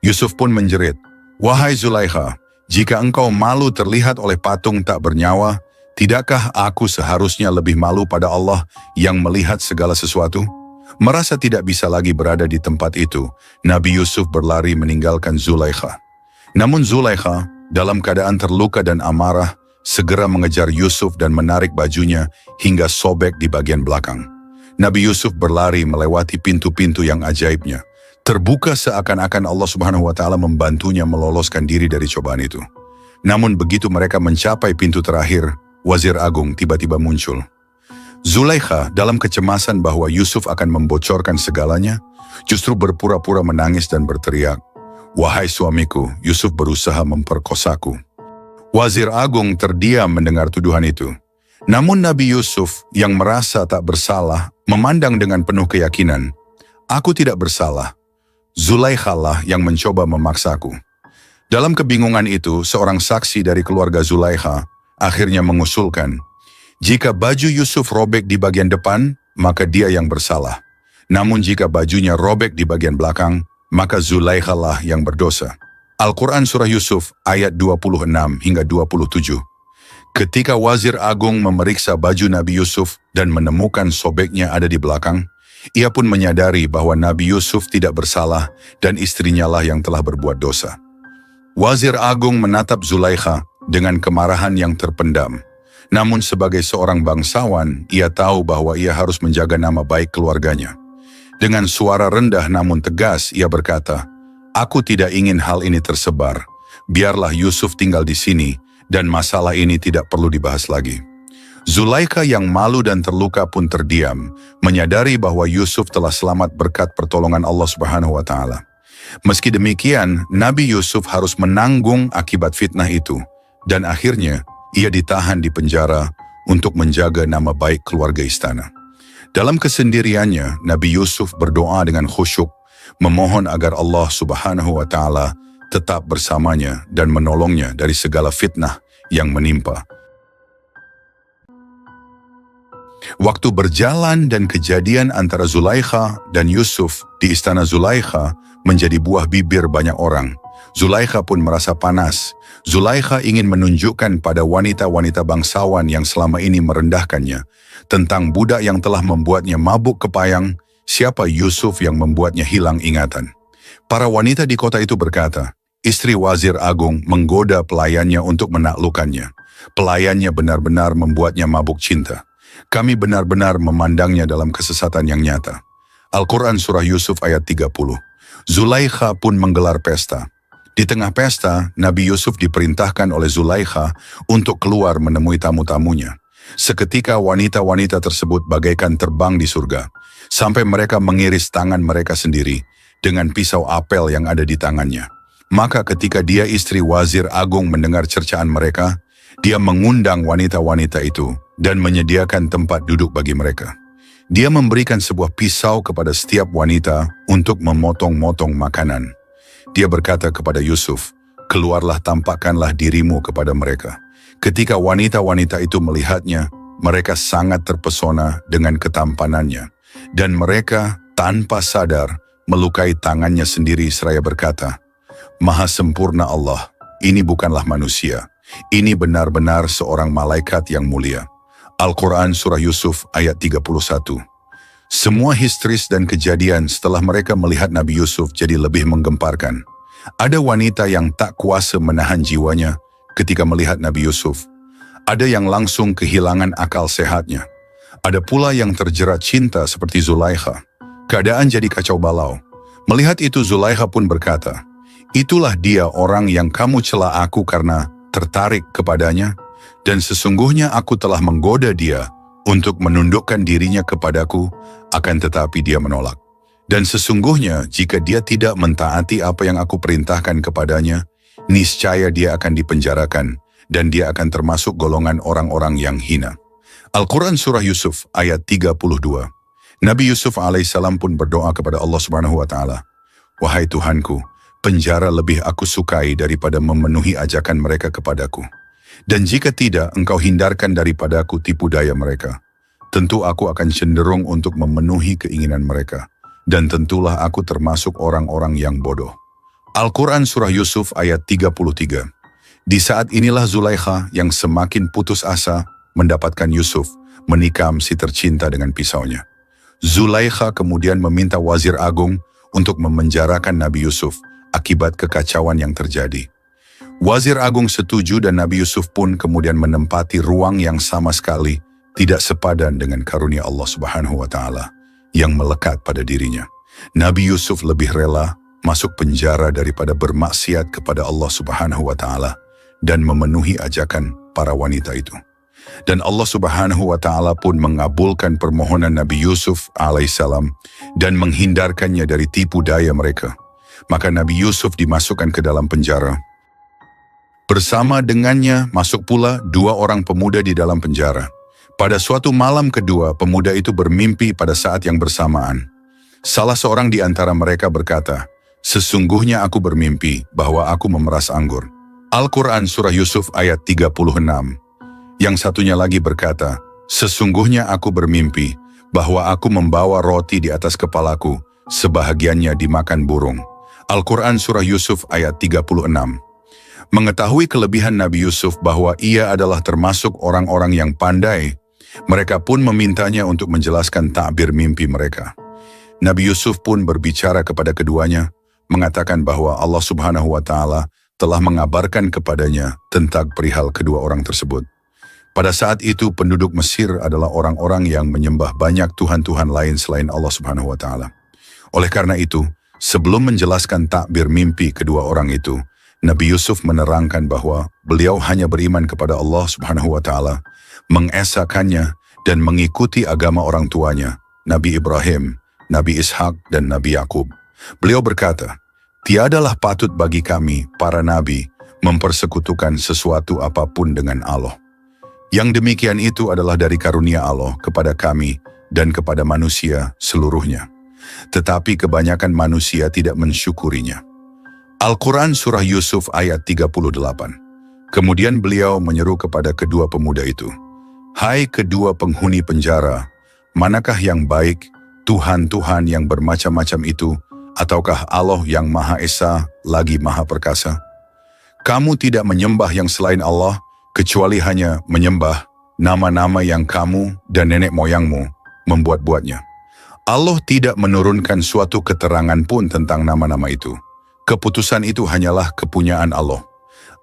A: Yusuf pun menjerit, "Wahai Zulaikha, jika engkau malu terlihat oleh patung tak bernyawa, tidakkah aku seharusnya lebih malu pada Allah yang melihat segala sesuatu?" Merasa tidak bisa lagi berada di tempat itu, Nabi Yusuf berlari meninggalkan Zulaikha. Namun Zulaikha, dalam keadaan terluka dan amarah, segera mengejar Yusuf dan menarik bajunya hingga sobek di bagian belakang. Nabi Yusuf berlari melewati pintu-pintu yang ajaibnya. Terbuka seakan-akan Allah Subhanahu wa Ta'ala membantunya meloloskan diri dari cobaan itu. Namun begitu mereka mencapai pintu terakhir, Wazir Agung tiba-tiba muncul. Zulaikha dalam kecemasan bahwa Yusuf akan membocorkan segalanya, justru berpura-pura menangis dan berteriak, "Wahai suamiku, Yusuf berusaha memperkosaku." Wazir Agung terdiam mendengar tuduhan itu. Namun Nabi Yusuf yang merasa tak bersalah memandang dengan penuh keyakinan, "Aku tidak bersalah. Zulaikha lah yang mencoba memaksaku." Dalam kebingungan itu, seorang saksi dari keluarga Zulaikha akhirnya mengusulkan, jika baju Yusuf robek di bagian depan, maka dia yang bersalah. Namun jika bajunya robek di bagian belakang, maka Zulaikha lah yang berdosa. Al-Quran Surah Yusuf ayat 26 hingga 27. Ketika Wazir Agung memeriksa baju Nabi Yusuf dan menemukan sobeknya ada di belakang, ia pun menyadari bahwa Nabi Yusuf tidak bersalah dan istrinya lah yang telah berbuat dosa. Wazir Agung menatap Zulaikha dengan kemarahan yang terpendam. Namun sebagai seorang bangsawan, ia tahu bahwa ia harus menjaga nama baik keluarganya. Dengan suara rendah namun tegas, ia berkata, "Aku tidak ingin hal ini tersebar. Biarlah Yusuf tinggal di sini dan masalah ini tidak perlu dibahas lagi." Zulaikha yang malu dan terluka pun terdiam, menyadari bahwa Yusuf telah selamat berkat pertolongan Allah Subhanahu wa Ta'ala. Meski demikian, Nabi Yusuf harus menanggung akibat fitnah itu, dan akhirnya ia ditahan di penjara untuk menjaga nama baik keluarga istana. Dalam kesendiriannya, Nabi Yusuf berdoa dengan khusyuk, memohon agar Allah Subhanahu wa Ta'ala tetap bersamanya dan menolongnya dari segala fitnah yang menimpa. Waktu berjalan dan kejadian antara Zulaikha dan Yusuf di istana Zulaikha menjadi buah bibir banyak orang. Zulaikha pun merasa panas. Zulaikha ingin menunjukkan pada wanita-wanita bangsawan yang selama ini merendahkannya tentang budak yang telah membuatnya mabuk kepayang, siapa Yusuf yang membuatnya hilang ingatan. Para wanita di kota itu berkata, istri Wazir Agung menggoda pelayannya untuk menaklukkannya. Pelayannya benar-benar membuatnya mabuk cinta. Kami benar-benar memandangnya dalam kesesatan yang nyata. Al-Quran Surah Yusuf ayat 30. Zulaikha pun menggelar pesta. Di tengah pesta, Nabi Yusuf diperintahkan oleh Zulaikha untuk keluar menemui tamu-tamunya. Seketika wanita-wanita tersebut bagaikan terbang di surga, sampai mereka mengiris tangan mereka sendiri dengan pisau apel yang ada di tangannya. Maka ketika dia istri Wazir Agung mendengar cercaan mereka, dia mengundang wanita-wanita itu dan menyediakan tempat duduk bagi mereka. Dia memberikan sebuah pisau kepada setiap wanita untuk memotong-motong makanan. Dia berkata kepada Yusuf, "Keluarlah, tampakkanlah dirimu kepada mereka." Ketika wanita-wanita itu melihatnya, mereka sangat terpesona dengan ketampanannya. Dan mereka tanpa sadar melukai tangannya sendiri seraya berkata, "Maha sempurna Allah, ini bukanlah manusia. Ini benar-benar seorang malaikat yang mulia." Al-Quran Surah Yusuf ayat 31. Semua histeris dan kejadian setelah mereka melihat Nabi Yusuf jadi lebih menggemparkan. Ada wanita yang tak kuasa menahan jiwanya ketika melihat Nabi Yusuf. Ada yang langsung kehilangan akal sehatnya. Ada pula yang terjerat cinta seperti Zulaikha. Keadaan jadi kacau balau. Melihat itu Zulaikha pun berkata, "Itulah dia orang yang kamu cela aku karena tertarik kepadanya." Dan sesungguhnya aku telah menggoda dia untuk menundukkan dirinya kepadaku, akan tetapi dia menolak. Dan sesungguhnya jika dia tidak mentaati apa yang aku perintahkan kepadanya, niscaya dia akan dipenjarakan dan dia akan termasuk golongan orang-orang yang hina. Al-Quran Surah Yusuf ayat 32. Nabi Yusuf alaihissalam pun berdoa kepada Allah Subhanahu wa Ta'ala, "Wahai Tuhanku, penjara lebih aku sukai daripada memenuhi ajakan mereka kepadaku. Dan jika tidak, engkau hindarkan daripadaku tipu daya mereka. Tentu aku akan cenderung untuk memenuhi keinginan mereka. Dan tentulah aku termasuk orang-orang yang bodoh." Al-Quran Surah Yusuf ayat 33. Di saat inilah Zulaikha yang semakin putus asa mendapatkan Yusuf menikam si tercinta dengan pisaunya. Zulaikha kemudian meminta wazir agung untuk memenjarakan Nabi Yusuf akibat kekacauan yang terjadi. Wazir agung setuju dan Nabi Yusuf pun kemudian menempati ruang yang sama sekali tidak sepadan dengan karunia Allah Subhanahu wa Ta'ala yang melekat pada dirinya. Nabi Yusuf lebih rela masuk penjara daripada bermaksiat kepada Allah Subhanahu wa Ta'ala dan memenuhi ajakan para wanita itu. Dan Allah Subhanahu wa Ta'ala pun mengabulkan permohonan Nabi Yusuf alaihissalam dan menghindarkannya dari tipu daya mereka. Maka Nabi Yusuf dimasukkan ke dalam penjara. Bersama dengannya masuk pula 2 orang pemuda di dalam penjara. Pada suatu malam kedua, pemuda itu bermimpi pada saat yang bersamaan. Salah seorang di antara mereka berkata, "Sesungguhnya aku bermimpi bahwa aku memeras anggur." Al-Quran Surah Yusuf ayat 36. Yang satunya lagi berkata, "Sesungguhnya aku bermimpi bahwa aku membawa roti di atas kepalaku, sebahagiannya dimakan burung." Al-Quran Surah Yusuf ayat 36. Mengetahui kelebihan Nabi Yusuf bahwa ia adalah termasuk orang-orang yang pandai, mereka pun memintanya untuk menjelaskan takbir mimpi mereka. Nabi Yusuf pun berbicara kepada keduanya, mengatakan bahwa Allah Subhanahu wa Ta'ala telah mengabarkan kepadanya tentang perihal kedua orang tersebut. Pada saat itu penduduk Mesir adalah orang-orang yang menyembah banyak tuhan-tuhan lain selain Allah Subhanahu wa Ta'ala. Oleh karena itu, sebelum menjelaskan takbir mimpi kedua orang itu, Nabi Yusuf menerangkan bahwa beliau hanya beriman kepada Allah Subhanahu wa Ta'ala, mengesakannya dan mengikuti agama orang tuanya, Nabi Ibrahim, Nabi Ishak dan Nabi Yakub. Beliau berkata, "Tiadalah patut bagi kami, para nabi, mempersekutukan sesuatu apapun dengan Allah. Yang demikian itu adalah dari karunia Allah kepada kami dan kepada manusia seluruhnya. Tetapi kebanyakan manusia tidak mensyukurinya." Al-Quran Surah Yusuf ayat 38. Kemudian beliau menyeru kepada kedua pemuda itu, "Hai kedua penghuni penjara, manakah yang baik, Tuhan-Tuhan yang bermacam-macam itu, ataukah Allah yang Maha Esa lagi Maha Perkasa? Kamu tidak menyembah yang selain Allah, kecuali hanya menyembah nama-nama yang kamu dan nenek moyangmu membuat-buatnya. Allah tidak menurunkan suatu keterangan pun tentang nama-nama itu. Keputusan itu hanyalah kepunyaan Allah."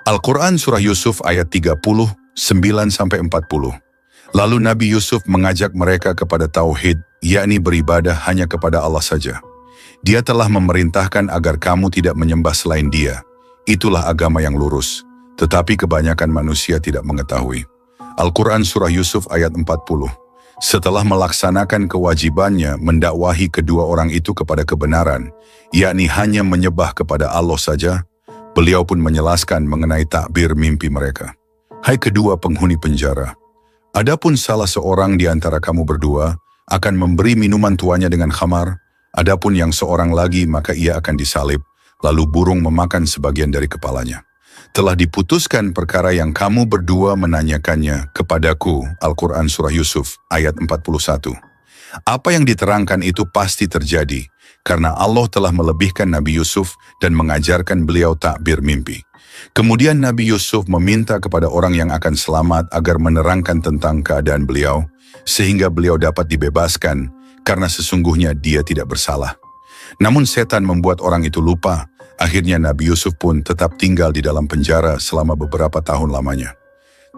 A: Al-Quran Surah Yusuf ayat 39-40. Lalu Nabi Yusuf mengajak mereka kepada tauhid, yakni beribadah hanya kepada Allah saja. "Dia telah memerintahkan agar kamu tidak menyembah selain Dia. Itulah agama yang lurus. Tetapi kebanyakan manusia tidak mengetahui." Al-Quran Surah Yusuf ayat 40. Setelah melaksanakan kewajibannya mendakwahi kedua orang itu kepada kebenaran, yakni hanya menyembah kepada Allah saja, beliau pun menjelaskan mengenai takbir mimpi mereka. "Hai kedua penghuni penjara, adapun salah seorang di antara kamu berdua akan memberi minuman tuannya dengan khamar, adapun yang seorang lagi maka ia akan disalib, lalu burung memakan sebagian dari kepalanya. Telah diputuskan perkara yang kamu berdua menanyakannya kepadaku." Al-Quran Surah Yusuf ayat 41. Apa yang diterangkan itu pasti terjadi, karena Allah telah melebihkan Nabi Yusuf dan mengajarkan beliau takbir mimpi. Kemudian Nabi Yusuf meminta kepada orang yang akan selamat agar menerangkan tentang keadaan beliau, sehingga beliau dapat dibebaskan, karena sesungguhnya dia tidak bersalah. Namun setan membuat orang itu lupa. Akhirnya Nabi Yusuf pun tetap tinggal di dalam penjara selama beberapa tahun lamanya.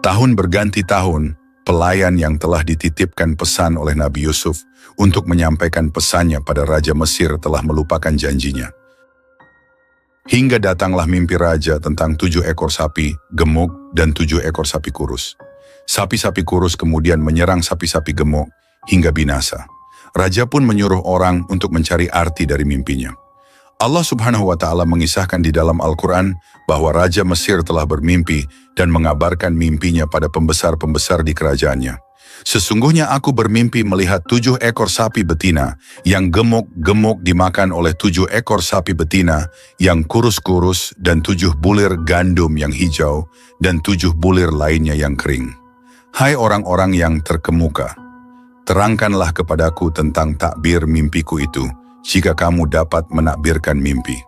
A: Tahun berganti tahun, pelayan yang telah dititipkan pesan oleh Nabi Yusuf untuk menyampaikan pesannya pada Raja Mesir telah melupakan janjinya. Hingga datanglah mimpi raja tentang 7 ekor sapi gemuk dan 7 ekor sapi kurus. Sapi-sapi kurus kemudian menyerang sapi-sapi gemuk hingga binasa. Raja pun menyuruh orang untuk mencari arti dari mimpinya. Allah Subhanahu wa Ta'ala mengisahkan di dalam Al-Quran bahwa Raja Mesir telah bermimpi dan mengabarkan mimpinya pada pembesar-pembesar di kerajaannya. Sesungguhnya aku bermimpi melihat 7 ekor sapi betina yang gemuk-gemuk dimakan oleh 7 ekor sapi betina yang kurus-kurus dan 7 bulir gandum yang hijau dan 7 bulir lainnya yang kering. Hai orang-orang yang terkemuka, terangkanlah kepadaku tentang takbir mimpiku itu, jika kamu dapat menakbirkan mimpi.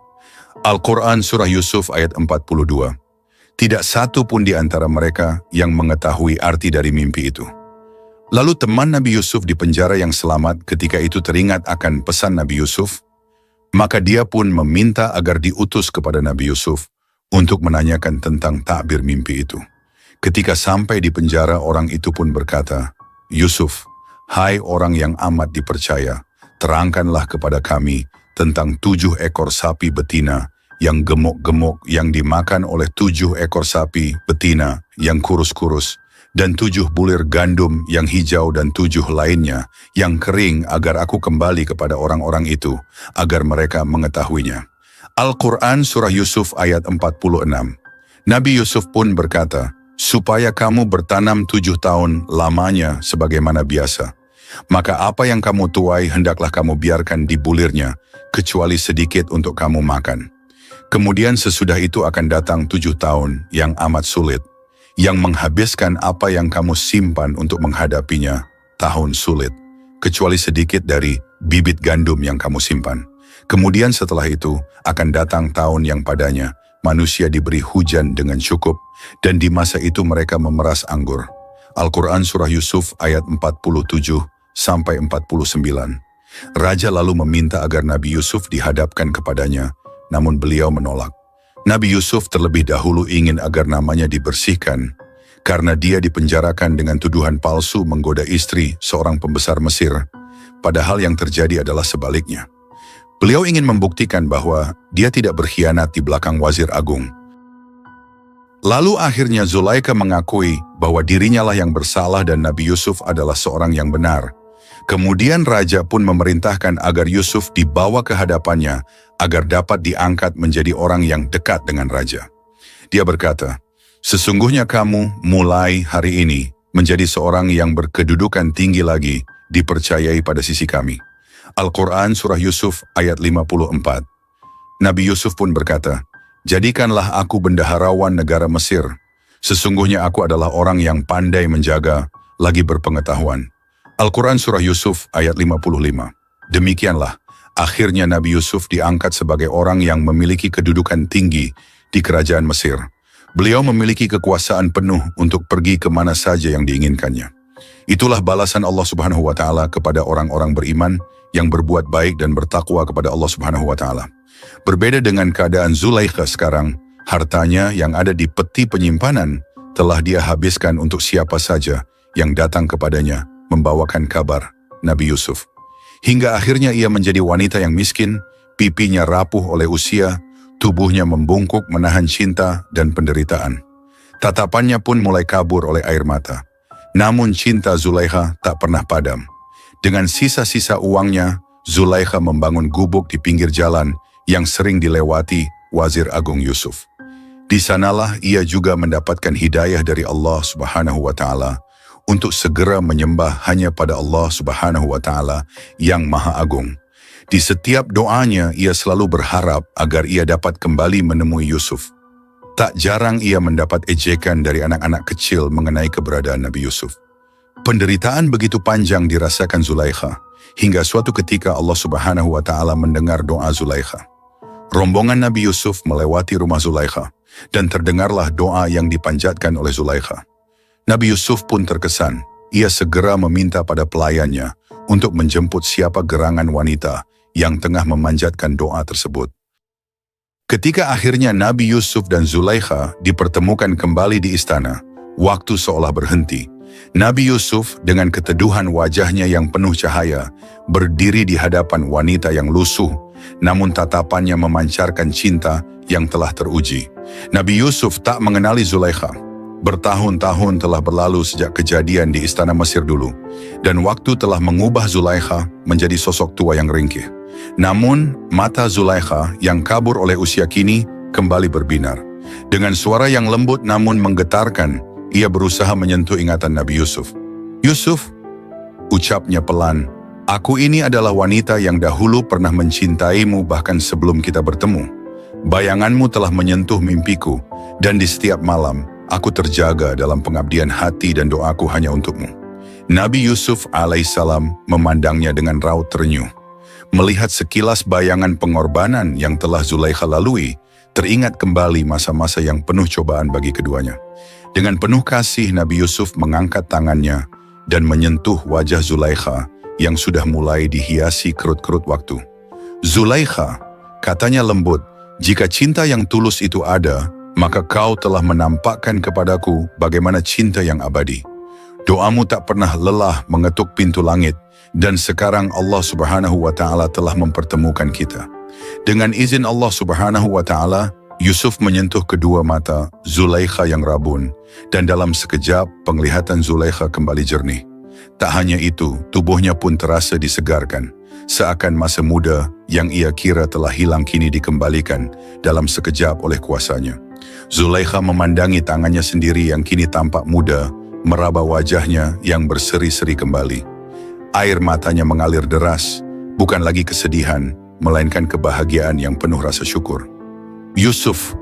A: Al-Quran Surah Yusuf ayat 42. Tidak satu pun di antara mereka yang mengetahui arti dari mimpi itu. Lalu teman Nabi Yusuf di penjara yang selamat ketika itu teringat akan pesan Nabi Yusuf, maka dia pun meminta agar diutus kepada Nabi Yusuf untuk menanyakan tentang takbir mimpi itu. Ketika sampai di penjara, orang itu pun berkata, Yusuf, hai orang yang amat dipercaya, terangkanlah kepada kami tentang 7 ekor sapi betina yang gemuk-gemuk yang dimakan oleh 7 ekor sapi betina yang kurus-kurus, dan 7 bulir gandum yang hijau dan 7 lainnya yang kering, agar aku kembali kepada orang-orang itu, agar mereka mengetahuinya. Al-Quran Surah Yusuf ayat 46. Nabi Yusuf pun berkata, supaya kamu bertanam 7 tahun lamanya sebagaimana biasa. Maka apa yang kamu tuai hendaklah kamu biarkan di bulirnya, kecuali sedikit untuk kamu makan. Kemudian sesudah itu akan datang 7 tahun yang amat sulit, yang menghabiskan apa yang kamu simpan untuk menghadapinya, tahun sulit, kecuali sedikit dari bibit gandum yang kamu simpan. Kemudian setelah itu akan datang tahun yang padanya manusia diberi hujan dengan cukup, dan di masa itu mereka memeras anggur. Al-Quran Surah Yusuf ayat 47 sampai 49. Raja lalu meminta agar Nabi Yusuf dihadapkan kepadanya, namun beliau menolak. Nabi Yusuf terlebih dahulu ingin agar namanya dibersihkan, karena dia dipenjarakan dengan tuduhan palsu menggoda istri seorang pembesar Mesir, padahal yang terjadi adalah sebaliknya. Beliau ingin membuktikan bahwa dia tidak berkhianat di belakang wazir agung. Lalu akhirnya Zulaikha mengakui bahwa dirinya lah yang bersalah dan Nabi Yusuf adalah seorang yang benar. Kemudian raja pun memerintahkan agar Yusuf dibawa ke hadapannya agar dapat diangkat menjadi orang yang dekat dengan raja. Dia berkata, sesungguhnya kamu mulai hari ini menjadi seorang yang berkedudukan tinggi lagi, dipercayai pada sisi kami. Al-Quran Surah Yusuf ayat 54. Nabi Yusuf pun berkata, jadikanlah aku bendaharawan negara Mesir. Sesungguhnya aku adalah orang yang pandai menjaga, lagi berpengetahuan. Al-Quran Surah Yusuf ayat 55. Demikianlah, akhirnya Nabi Yusuf diangkat sebagai orang yang memiliki kedudukan tinggi di kerajaan Mesir. Beliau memiliki kekuasaan penuh untuk pergi kemana saja yang diinginkannya. Itulah balasan Allah Subhanahu wa Ta'ala kepada orang-orang beriman yang berbuat baik dan bertakwa kepada Allah Subhanahu wa Ta'ala. Berbeda dengan keadaan Zulaikha sekarang, hartanya yang ada di peti penyimpanan telah dia habiskan untuk siapa saja yang datang kepadanya membawakan kabar Nabi Yusuf. Hingga akhirnya ia menjadi wanita yang miskin, pipinya rapuh oleh usia, tubuhnya membungkuk menahan cinta dan penderitaan. Tatapannya pun mulai kabur oleh air mata. Namun cinta Zulaikha tak pernah padam. Dengan sisa-sisa uangnya, Zulaikha membangun gubuk di pinggir jalan yang sering dilewati Wazir Agung Yusuf. Di sanalah ia juga mendapatkan hidayah dari Allah Subhanahu wa Ta'ala untuk segera menyembah hanya pada Allah Subhanahu wa Ta'ala yang Maha Agung. Di setiap doanya ia selalu berharap agar ia dapat kembali menemui Yusuf. Tak jarang ia mendapat ejekan dari anak-anak kecil mengenai keberadaan Nabi Yusuf. Penderitaan begitu panjang dirasakan Zulaikha, hingga suatu ketika Allah Subhanahu wa Ta'ala mendengar doa Zulaikha. Rombongan Nabi Yusuf melewati rumah Zulaikha, dan terdengarlah doa yang dipanjatkan oleh Zulaikha. Nabi Yusuf pun terkesan. Ia segera meminta pada pelayannya untuk menjemput siapa gerangan wanita yang tengah memanjatkan doa tersebut. Ketika akhirnya Nabi Yusuf dan Zulaikha dipertemukan kembali di istana, waktu seolah berhenti. Nabi Yusuf dengan keteduhan wajahnya yang penuh cahaya berdiri di hadapan wanita yang lusuh, namun tatapannya memancarkan cinta yang telah teruji. Nabi Yusuf tak mengenali Zulaikha. Bertahun-tahun telah berlalu sejak kejadian di istana Mesir dulu, dan waktu telah mengubah Zulaikha menjadi sosok tua yang ringkih. Namun, mata Zulaikha yang kabur oleh usia kini kembali berbinar. Dengan suara yang lembut namun menggetarkan, ia berusaha menyentuh ingatan Nabi Yusuf. "Yusuf," ucapnya pelan, "aku ini adalah wanita yang dahulu pernah mencintaimu bahkan sebelum kita bertemu. Bayanganmu telah menyentuh mimpiku, dan di setiap malam, aku terjaga dalam pengabdian hati dan doaku hanya untukmu." Nabi Yusuf alaihissalam memandangnya dengan raut terenyuh. Melihat sekilas bayangan pengorbanan yang telah Zulaikha lalui, teringat kembali masa-masa yang penuh cobaan bagi keduanya. Dengan penuh kasih, Nabi Yusuf mengangkat tangannya dan menyentuh wajah Zulaikha yang sudah mulai dihiasi kerut-kerut waktu. "Zulaikha," katanya lembut, "jika cinta yang tulus itu ada, maka kau telah menampakkan kepadaku bagaimana cinta yang abadi. Doamu tak pernah lelah mengetuk pintu langit, dan sekarang Allah Subhanahu wa Ta'ala telah mempertemukan kita." Dengan izin Allah Subhanahu wa Ta'ala, Yusuf menyentuh kedua mata Zulaikha yang rabun, dan dalam sekejap penglihatan Zulaikha kembali jernih. Tak hanya itu, tubuhnya pun terasa disegarkan, seakan masa muda yang ia kira telah hilang kini dikembalikan dalam sekejap oleh kuasanya. Zulaikha memandangi tangannya sendiri yang kini tampak muda, meraba wajahnya yang berseri-seri kembali. Air matanya mengalir deras, bukan lagi kesedihan, melainkan kebahagiaan yang penuh rasa syukur. "Yusuf,"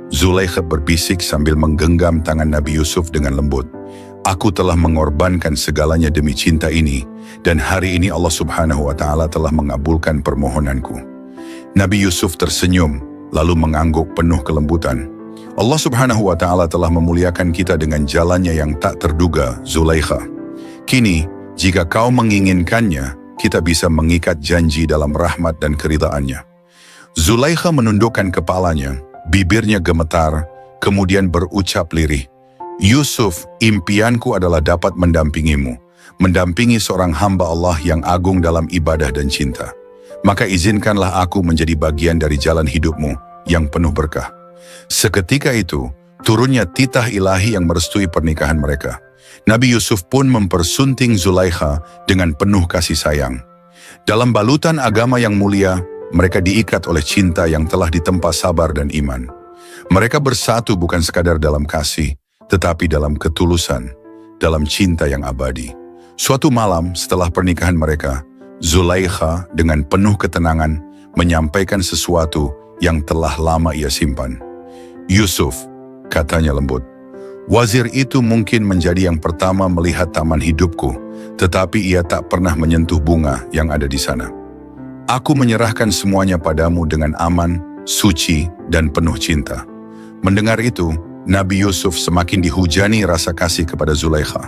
A: Zulaikha berbisik sambil menggenggam tangan Nabi Yusuf dengan lembut, "aku telah mengorbankan segalanya demi cinta ini, dan hari ini Allah Subhanahu wa Ta'ala telah mengabulkan permohonanku." Nabi Yusuf tersenyum, lalu mengangguk penuh kelembutan. "Allah Subhanahu wa Ta'ala telah memuliakan kita dengan jalannya yang tak terduga, Zulaikha. Kini, jika kau menginginkannya, kita bisa mengikat janji dalam rahmat dan keridhaannya." Zulaikha menundukkan kepalanya, bibirnya gemetar, kemudian berucap lirih, "Yusuf, impianku adalah dapat mendampingimu, mendampingi seorang hamba Allah yang agung dalam ibadah dan cinta. Maka izinkanlah aku menjadi bagian dari jalan hidupmu yang penuh berkah." Seketika itu, turunnya titah ilahi yang merestui pernikahan mereka. Nabi Yusuf pun mempersunting Zulaikha dengan penuh kasih sayang. Dalam balutan agama yang mulia, mereka diikat oleh cinta yang telah ditempa sabar dan iman. Mereka bersatu bukan sekadar dalam kasih, tetapi dalam ketulusan, dalam cinta yang abadi. Suatu malam setelah pernikahan mereka, Zulaikha dengan penuh ketenangan menyampaikan sesuatu yang telah lama ia simpan. "Yusuf," katanya lembut, "wazir itu mungkin menjadi yang pertama melihat taman hidupku, tetapi ia tak pernah menyentuh bunga yang ada di sana. Aku menyerahkan semuanya padamu dengan aman, suci, dan penuh cinta." Mendengar itu, Nabi Yusuf semakin dihujani rasa kasih kepada Zulaikha.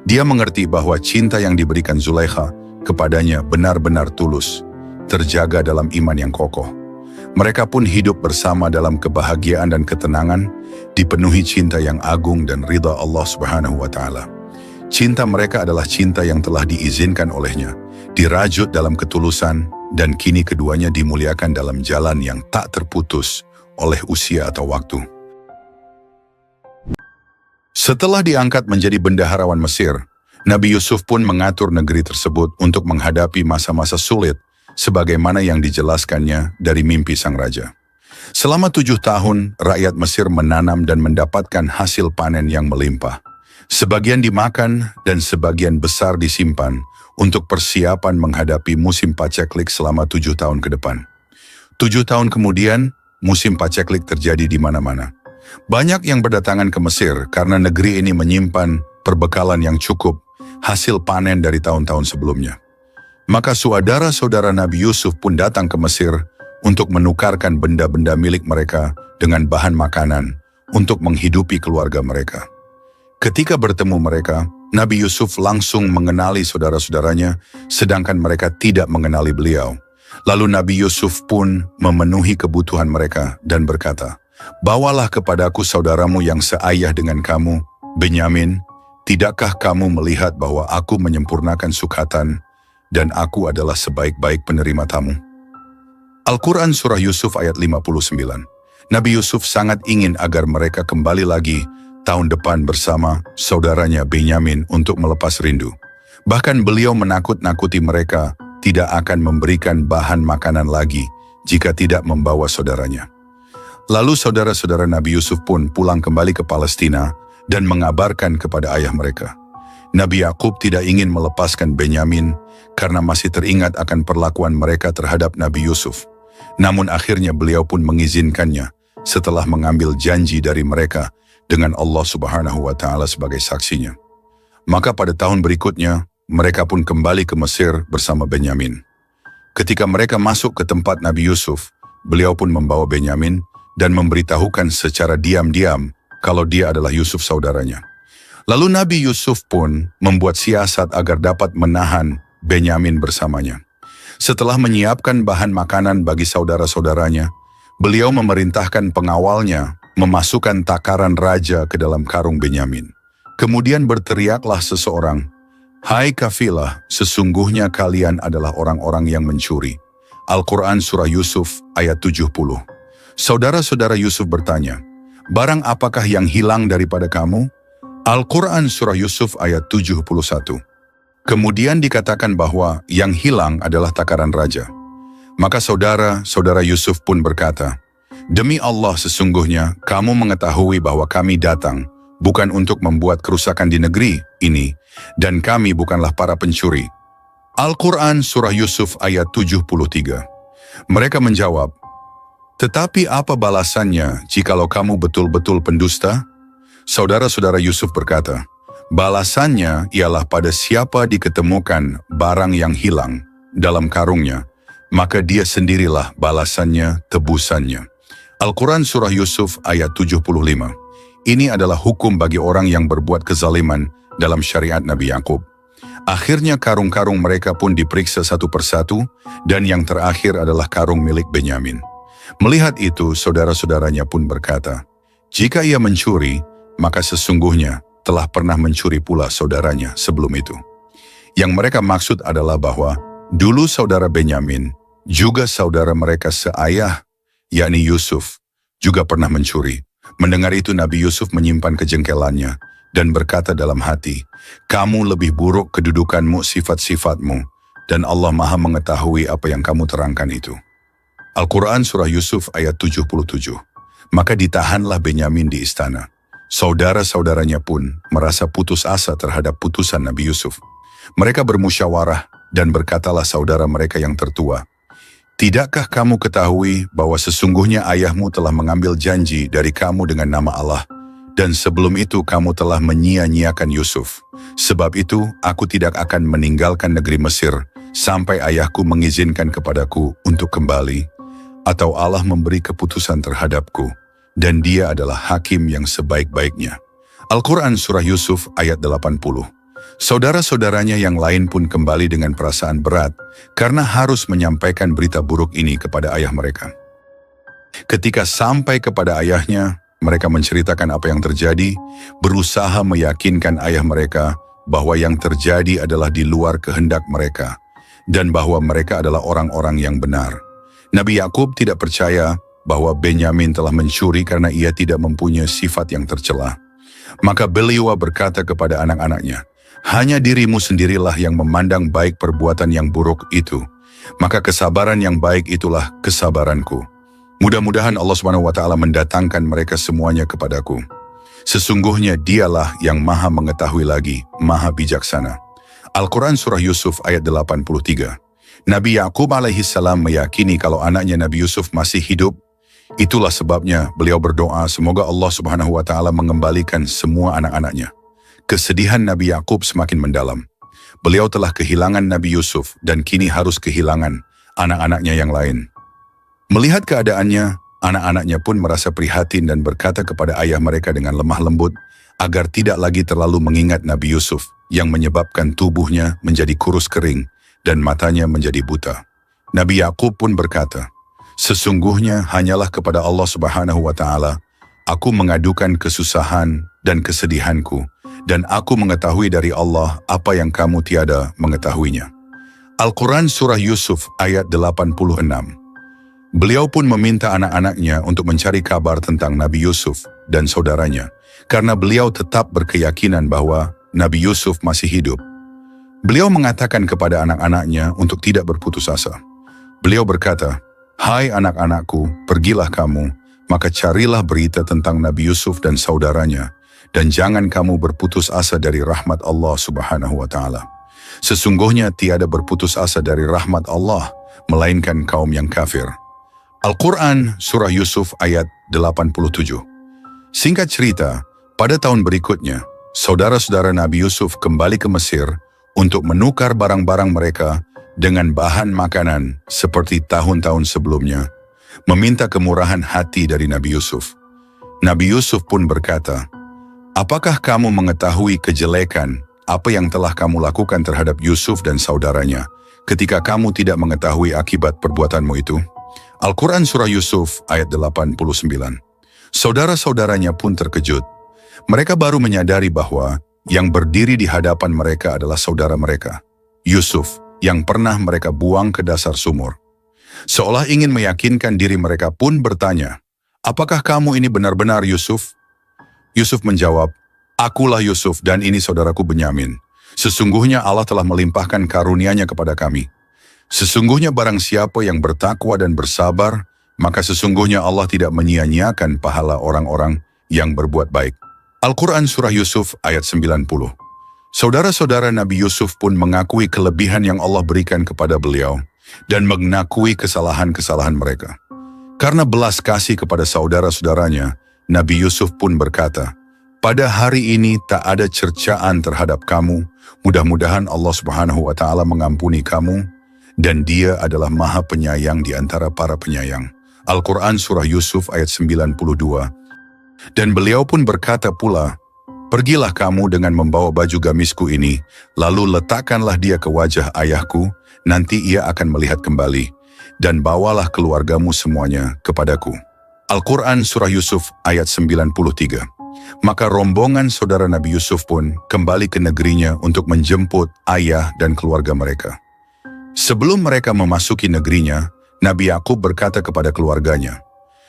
A: Dia mengerti bahwa cinta yang diberikan Zulaikha kepadanya benar-benar tulus, terjaga dalam iman yang kokoh. Mereka pun hidup bersama dalam kebahagiaan dan ketenangan, dipenuhi cinta yang agung dan ridha Allah Subhanahu wa Ta'ala. Cinta mereka adalah cinta yang telah diizinkan olehnya, dirajut dalam ketulusan, dan kini keduanya dimuliakan dalam jalan yang tak terputus oleh usia atau waktu. Setelah diangkat menjadi bendaharawan Mesir, Nabi Yusuf pun mengatur negeri tersebut untuk menghadapi masa-masa sulit, sebagaimana yang dijelaskannya dari mimpi sang raja. Selama 7 tahun, rakyat Mesir menanam dan mendapatkan hasil panen yang melimpah. Sebagian dimakan dan sebagian besar disimpan untuk persiapan menghadapi musim paceklik selama 7 tahun ke depan. 7 tahun kemudian, musim paceklik terjadi di mana-mana. Banyak yang berdatangan ke Mesir karena negeri ini menyimpan perbekalan yang cukup, hasil panen dari tahun-tahun sebelumnya. Maka saudara-saudara Nabi Yusuf pun datang ke Mesir untuk menukarkan benda-benda milik mereka dengan bahan makanan untuk menghidupi keluarga mereka. Ketika bertemu mereka, Nabi Yusuf langsung mengenali saudara-saudaranya, sedangkan mereka tidak mengenali beliau. Lalu Nabi Yusuf pun memenuhi kebutuhan mereka dan berkata, "Bawalah kepadaku saudaramu yang seayah dengan kamu, Benyamin. Tidakkah kamu melihat bahwa aku menyempurnakan sukhatan dan aku adalah sebaik-baik penerima tamu?" Al-Quran Surah Yusuf ayat 59. Nabi Yusuf sangat ingin agar mereka kembali lagi tahun depan bersama saudaranya Benyamin untuk melepas rindu. Bahkan beliau menakut-nakuti mereka tidak akan memberikan bahan makanan lagi jika tidak membawa saudaranya. Lalu saudara-saudara Nabi Yusuf pun pulang kembali ke Palestina dan mengabarkan kepada ayah mereka. Nabi Yakub tidak ingin melepaskan Benyamin karena masih teringat akan perlakuan mereka terhadap Nabi Yusuf. Namun akhirnya beliau pun mengizinkannya setelah mengambil janji dari mereka dengan Allah Subhanahu wa Ta'ala sebagai saksinya. Maka pada tahun berikutnya, mereka pun kembali ke Mesir bersama Benyamin. Ketika mereka masuk ke tempat Nabi Yusuf, beliau pun membawa Benyamin dan memberitahukan secara diam-diam kalau dia adalah Yusuf saudaranya. Lalu Nabi Yusuf pun membuat siasat agar dapat menahan Benyamin bersamanya. Setelah menyiapkan bahan makanan bagi saudara-saudaranya, beliau memerintahkan pengawalnya memasukkan takaran raja ke dalam karung Benyamin. Kemudian berteriaklah seseorang, "Hai kafilah, sesungguhnya kalian adalah orang-orang yang mencuri." Al-Quran Surah Yusuf ayat 70. Saudara-saudara Yusuf bertanya, "Barang apakah yang hilang daripada kamu?" Al-Quran Surah Yusuf ayat 71. Kemudian dikatakan bahwa yang hilang adalah takaran raja. Maka saudara-saudara Yusuf pun berkata, "Demi Allah sesungguhnya kamu mengetahui bahwa kami datang bukan untuk membuat kerusakan di negeri ini, dan kami bukanlah para pencuri." Al-Quran Surah Yusuf ayat 73. Mereka menjawab, "Tetapi apa balasannya jikalau kamu betul-betul pendusta?" Saudara-saudara Yusuf berkata, "Balasannya ialah pada siapa diketemukan barang yang hilang dalam karungnya, maka dia sendirilah balasannya, tebusannya." Al-Quran Surah Yusuf ayat 75. Ini adalah hukum bagi orang yang berbuat kezaliman dalam syariat Nabi Yakub. Akhirnya karung-karung mereka pun diperiksa satu persatu, dan yang terakhir adalah karung milik Benyamin. Melihat itu, saudara-saudaranya pun berkata, jika ia mencuri, maka sesungguhnya telah pernah mencuri pula saudaranya sebelum itu. Yang mereka maksud adalah bahwa dulu saudara Benyamin, juga saudara mereka seayah, yakni Yusuf, juga pernah mencuri. Mendengar itu Nabi Yusuf menyimpan kejengkelannya dan berkata dalam hati, "Kamu lebih buruk kedudukanmu, sifat-sifatmu, dan Allah Maha mengetahui apa yang kamu terangkan itu." Al-Quran Surah Yusuf ayat 77. Maka ditahanlah Benyamin di istana. Saudara-saudaranya pun merasa putus asa terhadap putusan Nabi Yusuf. Mereka bermusyawarah dan berkatalah saudara mereka yang tertua, "Tidakkah kamu ketahui bahwa sesungguhnya ayahmu telah mengambil janji dari kamu dengan nama Allah, dan sebelum itu kamu telah menyia-nyiakan Yusuf. Sebab itu aku tidak akan meninggalkan negeri Mesir sampai ayahku mengizinkan kepadaku untuk kembali, atau Allah memberi keputusan terhadapku, dan dia adalah hakim yang sebaik-baiknya." Al-Quran Surah Yusuf ayat 80. Saudara-saudaranya yang lain pun kembali dengan perasaan berat karena harus menyampaikan berita buruk ini kepada ayah mereka. Ketika sampai kepada ayahnya, mereka menceritakan apa yang terjadi, berusaha meyakinkan ayah mereka bahwa yang terjadi adalah di luar kehendak mereka, dan bahwa mereka adalah orang-orang yang benar. Nabi Yakub tidak percaya bahwa Benyamin telah mencuri karena ia tidak mempunyai sifat yang tercela. Maka beliau berkata kepada anak-anaknya, "Hanya dirimu sendirilah yang memandang baik perbuatan yang buruk itu. Maka kesabaran yang baik itulah kesabaranku. Mudah-mudahan Allah SWT mendatangkan mereka semuanya kepadaku. Sesungguhnya dialah yang maha mengetahui lagi, maha bijaksana." Al-Quran Surah Yusuf ayat 83. Nabi Yakub alaihissalam meyakini kalau anaknya Nabi Yusuf masih hidup. Itulah sebabnya beliau berdoa semoga Allah SWT mengembalikan semua anak-anaknya. Kesedihan Nabi Yakub semakin mendalam. Beliau telah kehilangan Nabi Yusuf dan kini harus kehilangan anak-anaknya yang lain. Melihat keadaannya, anak-anaknya pun merasa prihatin dan berkata kepada ayah mereka dengan lemah lembut agar tidak lagi terlalu mengingat Nabi Yusuf yang menyebabkan tubuhnya menjadi kurus kering dan matanya menjadi buta. Nabi Yakub pun berkata, "Sesungguhnya hanyalah kepada Allah Subhanahu wa Ta'ala aku mengadukan kesusahan dan kesedihanku, dan aku mengetahui dari Allah apa yang kamu tiada mengetahuinya." Al-Quran Surah Yusuf ayat 86. Beliau pun meminta anak-anaknya untuk mencari kabar tentang Nabi Yusuf dan saudaranya, karena beliau tetap berkeyakinan bahwa Nabi Yusuf masih hidup. Beliau mengatakan kepada anak-anaknya untuk tidak berputus asa. Beliau berkata, "Hai anak-anakku, pergilah kamu, maka carilah berita tentang Nabi Yusuf dan saudaranya, dan jangan kamu berputus asa dari rahmat Allah Subhanahu wa Ta'ala. Sesungguhnya tiada berputus asa dari rahmat Allah, melainkan kaum yang kafir." Al-Quran Surah Yusuf ayat 87. Singkat cerita, pada tahun berikutnya, saudara-saudara Nabi Yusuf kembali ke Mesir untuk menukar barang-barang mereka dengan bahan makanan seperti tahun-tahun sebelumnya, meminta kemurahan hati dari Nabi Yusuf. Nabi Yusuf pun berkata, "Apakah kamu mengetahui kejelekan apa yang telah kamu lakukan terhadap Yusuf dan saudaranya ketika kamu tidak mengetahui akibat perbuatanmu itu?" Al-Quran Surah Yusuf ayat 89. Saudara-saudaranya pun terkejut. Mereka baru menyadari bahwa yang berdiri di hadapan mereka adalah saudara mereka, Yusuf, yang pernah mereka buang ke dasar sumur. Seolah ingin meyakinkan diri mereka pun bertanya, "Apakah kamu ini benar-benar Yusuf?" Yusuf menjawab, "Akulah Yusuf dan ini saudaraku Benyamin. Sesungguhnya Allah telah melimpahkan karunia-Nya kepada kami. Sesungguhnya barang siapa yang bertakwa dan bersabar, maka sesungguhnya Allah tidak menyia-nyiakan pahala orang-orang yang berbuat baik." Al-Quran Surah Yusuf ayat 90. Saudara-saudara Nabi Yusuf pun mengakui kelebihan yang Allah berikan kepada beliau dan mengakui kesalahan-kesalahan mereka. Karena belas kasih kepada saudara-saudaranya, Nabi Yusuf pun berkata, "Pada hari ini tak ada cercaan terhadap kamu, mudah-mudahan Allah Subhanahu wa Ta'ala mengampuni kamu, dan Dia adalah Maha Penyayang di antara para penyayang." Al-Quran Surah Yusuf ayat 92. Dan beliau pun berkata pula, "Pergilah kamu dengan membawa baju gamisku ini, lalu letakkanlah dia ke wajah ayahku, nanti ia akan melihat kembali, dan bawalah keluargamu semuanya kepadaku." Al-Quran Surah Yusuf ayat 93. Maka rombongan saudara Nabi Yusuf pun kembali ke negerinya untuk menjemput ayah dan keluarga mereka. Sebelum mereka memasuki negerinya, Nabi Yakub berkata kepada keluarganya,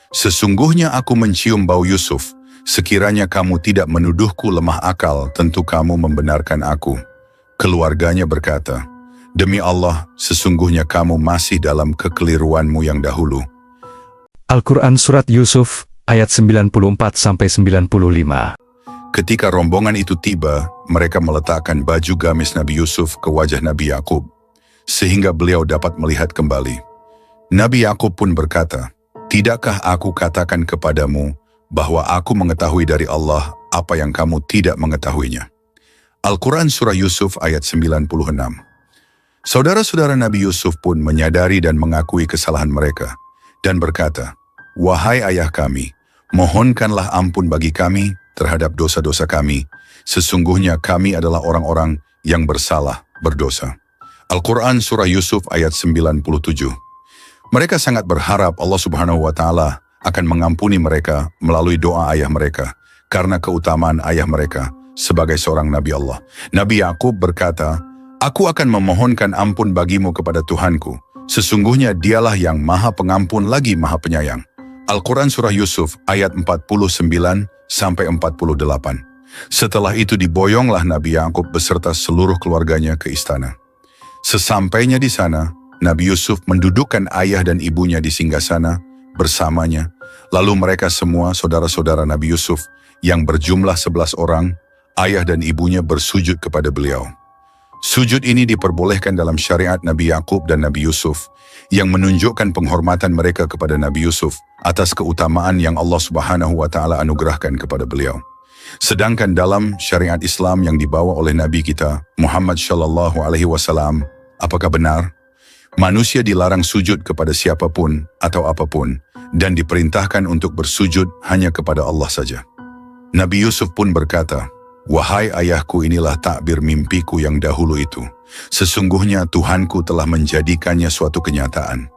A: "Sesungguhnya aku mencium bau Yusuf, sekiranya kamu tidak menuduhku lemah akal, tentu kamu membenarkan aku." Keluarganya berkata, "Demi Allah, sesungguhnya kamu masih dalam kekeliruanmu yang dahulu."
B: Al-Quran Surat Yusuf ayat 94-95.
A: Ketika rombongan itu tiba, mereka meletakkan baju gamis Nabi Yusuf ke wajah Nabi Yakub, sehingga beliau dapat melihat kembali. Nabi Yakub pun berkata, "Tidakkah aku katakan kepadamu bahwa aku mengetahui dari Allah apa yang kamu tidak mengetahuinya?" Al-Quran Surah Yusuf ayat 96. Saudara-saudara Nabi Yusuf pun menyadari dan mengakui kesalahan mereka, dan berkata, "Wahai ayah kami, mohonkanlah ampun bagi kami terhadap dosa-dosa kami. Sesungguhnya kami adalah orang-orang yang bersalah, berdosa." Al-Quran Surah Yusuf ayat 97. Mereka sangat berharap Allah Subhanahu wa Ta'ala akan mengampuni mereka melalui doa ayah mereka, karena keutamaan ayah mereka sebagai seorang Nabi Allah. Nabi Yakub berkata, "Aku akan memohonkan ampun bagimu kepada Tuhanku. Sesungguhnya Dialah yang Maha Pengampun lagi Maha Penyayang." Al-Quran Surah Yusuf ayat 49-48. Setelah itu diboyonglah Nabi Yakub beserta seluruh keluarganya ke istana. Sesampainya di sana, Nabi Yusuf mendudukkan ayah dan ibunya di singgasana bersamanya. Lalu mereka semua saudara-saudara Nabi Yusuf yang berjumlah 11 orang, ayah dan ibunya bersujud kepada beliau. Sujud ini diperbolehkan dalam syariat Nabi Yakub dan Nabi Yusuf, yang menunjukkan penghormatan mereka kepada Nabi Yusuf atas keutamaan yang Allah Subhanahu wa Ta'ala anugerahkan kepada beliau. Sedangkan dalam syariat Islam yang dibawa oleh Nabi kita, Muhammad Shallallahu Alaihi Wasallam, apakah benar? Manusia dilarang sujud kepada siapapun atau apapun, dan diperintahkan untuk bersujud hanya kepada Allah saja. Nabi Yusuf pun berkata, "Wahai ayahku, inilah takbir mimpiku yang dahulu itu. Sesungguhnya Tuhanku telah menjadikannya suatu kenyataan.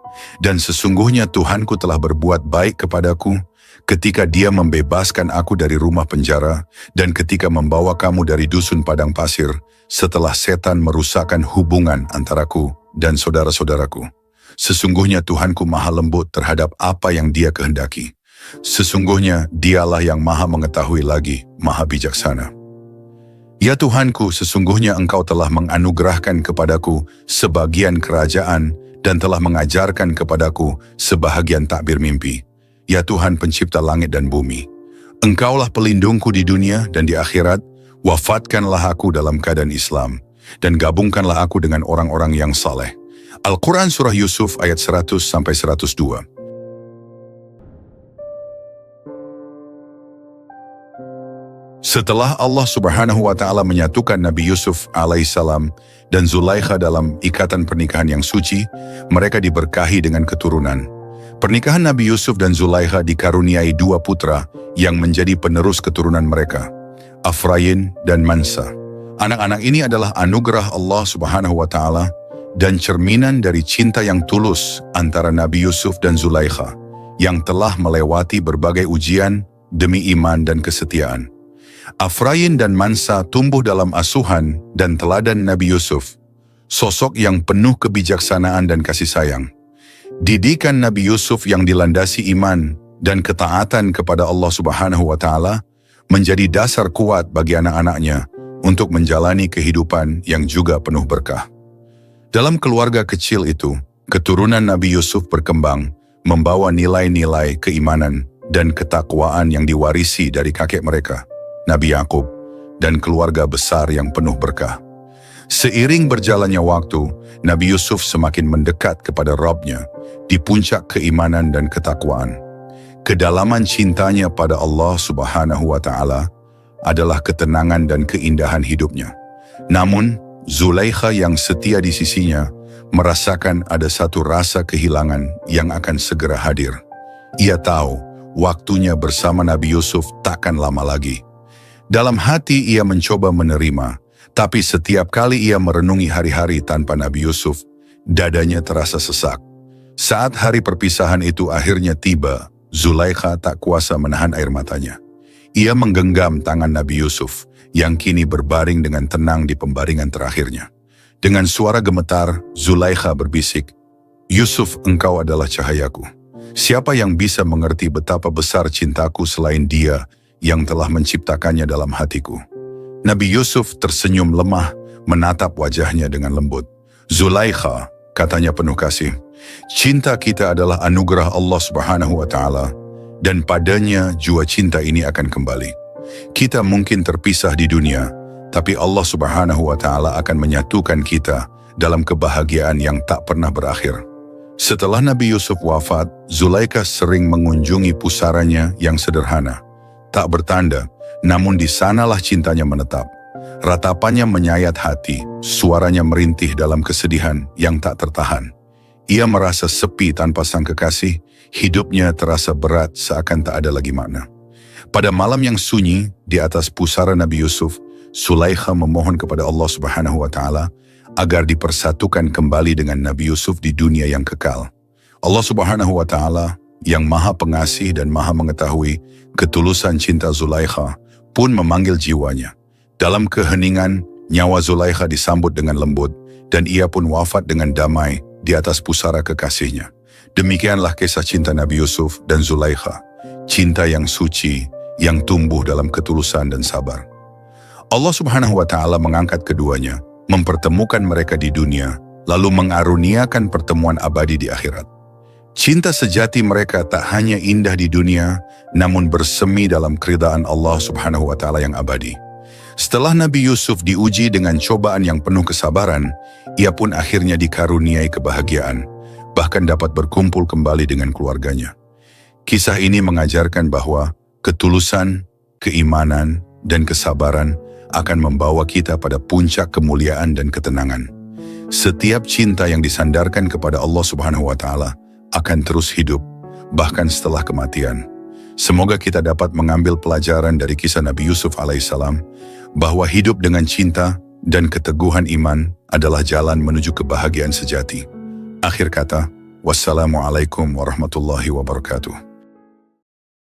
A: Dan sesungguhnya Tuhanku telah berbuat baik kepadaku ketika Dia membebaskan aku dari rumah penjara dan ketika membawa kamu dari dusun padang pasir setelah setan merusakkan hubungan antaraku dan saudara-saudaraku. Sesungguhnya Tuhanku maha lembut terhadap apa yang Dia kehendaki. Sesungguhnya Dialah yang maha mengetahui lagi maha bijaksana. Ya Tuhanku, sesungguhnya Engkau telah menganugerahkan kepadaku sebagian kerajaan dan telah mengajarkan kepadaku sebahagian takbir mimpi. Ya Tuhan pencipta langit dan bumi, Engkaulah pelindungku di dunia dan di akhirat. Wafatkanlah aku dalam keadaan Islam dan gabungkanlah aku dengan orang-orang yang saleh. Al-Quran Surah Yusuf ayat 100-102. Setelah Allah Subhanahu wa Ta'ala menyatukan Nabi Yusuf alaihissalam dan Zulaikha dalam ikatan pernikahan yang suci, mereka diberkahi dengan keturunan. Pernikahan Nabi Yusuf dan Zulaikha dikaruniai 2 putra yang menjadi penerus keturunan mereka, Afrayin dan Mansa. Anak-anak ini adalah anugerah Allah Subhanahu wa Ta'ala dan cerminan dari cinta yang tulus antara Nabi Yusuf dan Zulaikha yang telah melewati berbagai ujian demi iman dan kesetiaan. Afrayin dan Mansa tumbuh dalam asuhan dan teladan Nabi Yusuf, sosok yang penuh kebijaksanaan dan kasih sayang. Didikan Nabi Yusuf yang dilandasi iman dan ketaatan kepada Allah Subhanahu wa Ta'ala menjadi dasar kuat bagi anak-anaknya untuk menjalani kehidupan yang juga penuh berkah. Dalam keluarga kecil itu, keturunan Nabi Yusuf berkembang, membawa nilai-nilai keimanan dan ketakwaan yang diwarisi dari kakek mereka, Nabi Yakub, dan keluarga besar yang penuh berkah. Seiring berjalannya waktu, Nabi Yusuf semakin mendekat kepada Rabb-Nya di puncak keimanan dan ketakwaan. Kedalaman cintanya pada Allah Subhanahu wa Ta'ala adalah ketenangan dan keindahan hidupnya. Namun, Zulaikha yang setia di sisinya merasakan ada satu rasa kehilangan yang akan segera hadir. Ia tahu waktunya bersama Nabi Yusuf takkan lama lagi. Dalam hati ia mencoba menerima, tapi setiap kali ia merenungi hari-hari tanpa Nabi Yusuf, dadanya terasa sesak. Saat hari perpisahan itu akhirnya tiba, Zulaikha tak kuasa menahan air matanya. Ia menggenggam tangan Nabi Yusuf, yang kini berbaring dengan tenang di pembaringan terakhirnya. Dengan suara gemetar, Zulaikha berbisik, "Yusuf, engkau adalah cahayaku. Siapa yang bisa mengerti betapa besar cintaku selain Dia yang telah menciptakannya dalam hatiku?" Nabi Yusuf tersenyum lemah, menatap wajahnya dengan lembut. "Zulaikha," katanya penuh kasih, "cinta kita adalah anugerah Allah Subhanahu wa Ta'ala, dan padanya jua cinta ini akan kembali. Kita mungkin terpisah di dunia, tapi Allah Subhanahu wa Ta'ala akan menyatukan kita dalam kebahagiaan yang tak pernah berakhir." Setelah Nabi Yusuf wafat, Zulaikha sering mengunjungi pusaranya yang sederhana, tak bertanda, namun di sanalah cintanya menetap. Ratapannya menyayat hati, suaranya merintih dalam kesedihan yang tak tertahan. Ia merasa sepi tanpa sang kekasih, hidupnya terasa berat seakan tak ada lagi makna. Pada malam yang sunyi, di atas pusara Nabi Yusuf, Zulaikha memohon kepada Allah Subhanahu wa Ta'ala agar dipersatukan kembali dengan Nabi Yusuf di dunia yang kekal. Allah Subhanahu wa Ta'ala yang maha pengasih dan maha mengetahui ketulusan cinta Zulaikha pun memanggil jiwanya. Dalam keheningan, nyawa Zulaikha disambut dengan lembut dan ia pun wafat dengan damai di atas pusara kekasihnya. Demikianlah kisah cinta Nabi Yusuf dan Zulaikha, cinta yang suci, yang tumbuh dalam ketulusan dan sabar. Allah Subhanahu wa Ta'ala mengangkat keduanya, mempertemukan mereka di dunia, lalu mengaruniakan pertemuan abadi di akhirat. Cinta sejati mereka tak hanya indah di dunia, namun bersemi dalam keridaan Allah Subhanahu wa Ta'ala yang abadi. Setelah Nabi Yusuf diuji dengan cobaan yang penuh kesabaran, ia pun akhirnya dikaruniai kebahagiaan, bahkan dapat berkumpul kembali dengan keluarganya. Kisah ini mengajarkan bahwa ketulusan, keimanan, dan kesabaran akan membawa kita pada puncak kemuliaan dan ketenangan. Setiap cinta yang disandarkan kepada Allah Subhanahu wa Ta'ala akan terus hidup, bahkan setelah kematian. Semoga kita dapat mengambil pelajaran dari kisah Nabi Yusuf alaihissalam, bahwa hidup dengan cinta dan keteguhan iman adalah jalan menuju kebahagiaan sejati. Akhir kata, wassalamualaikum warahmatullahi wabarakatuh.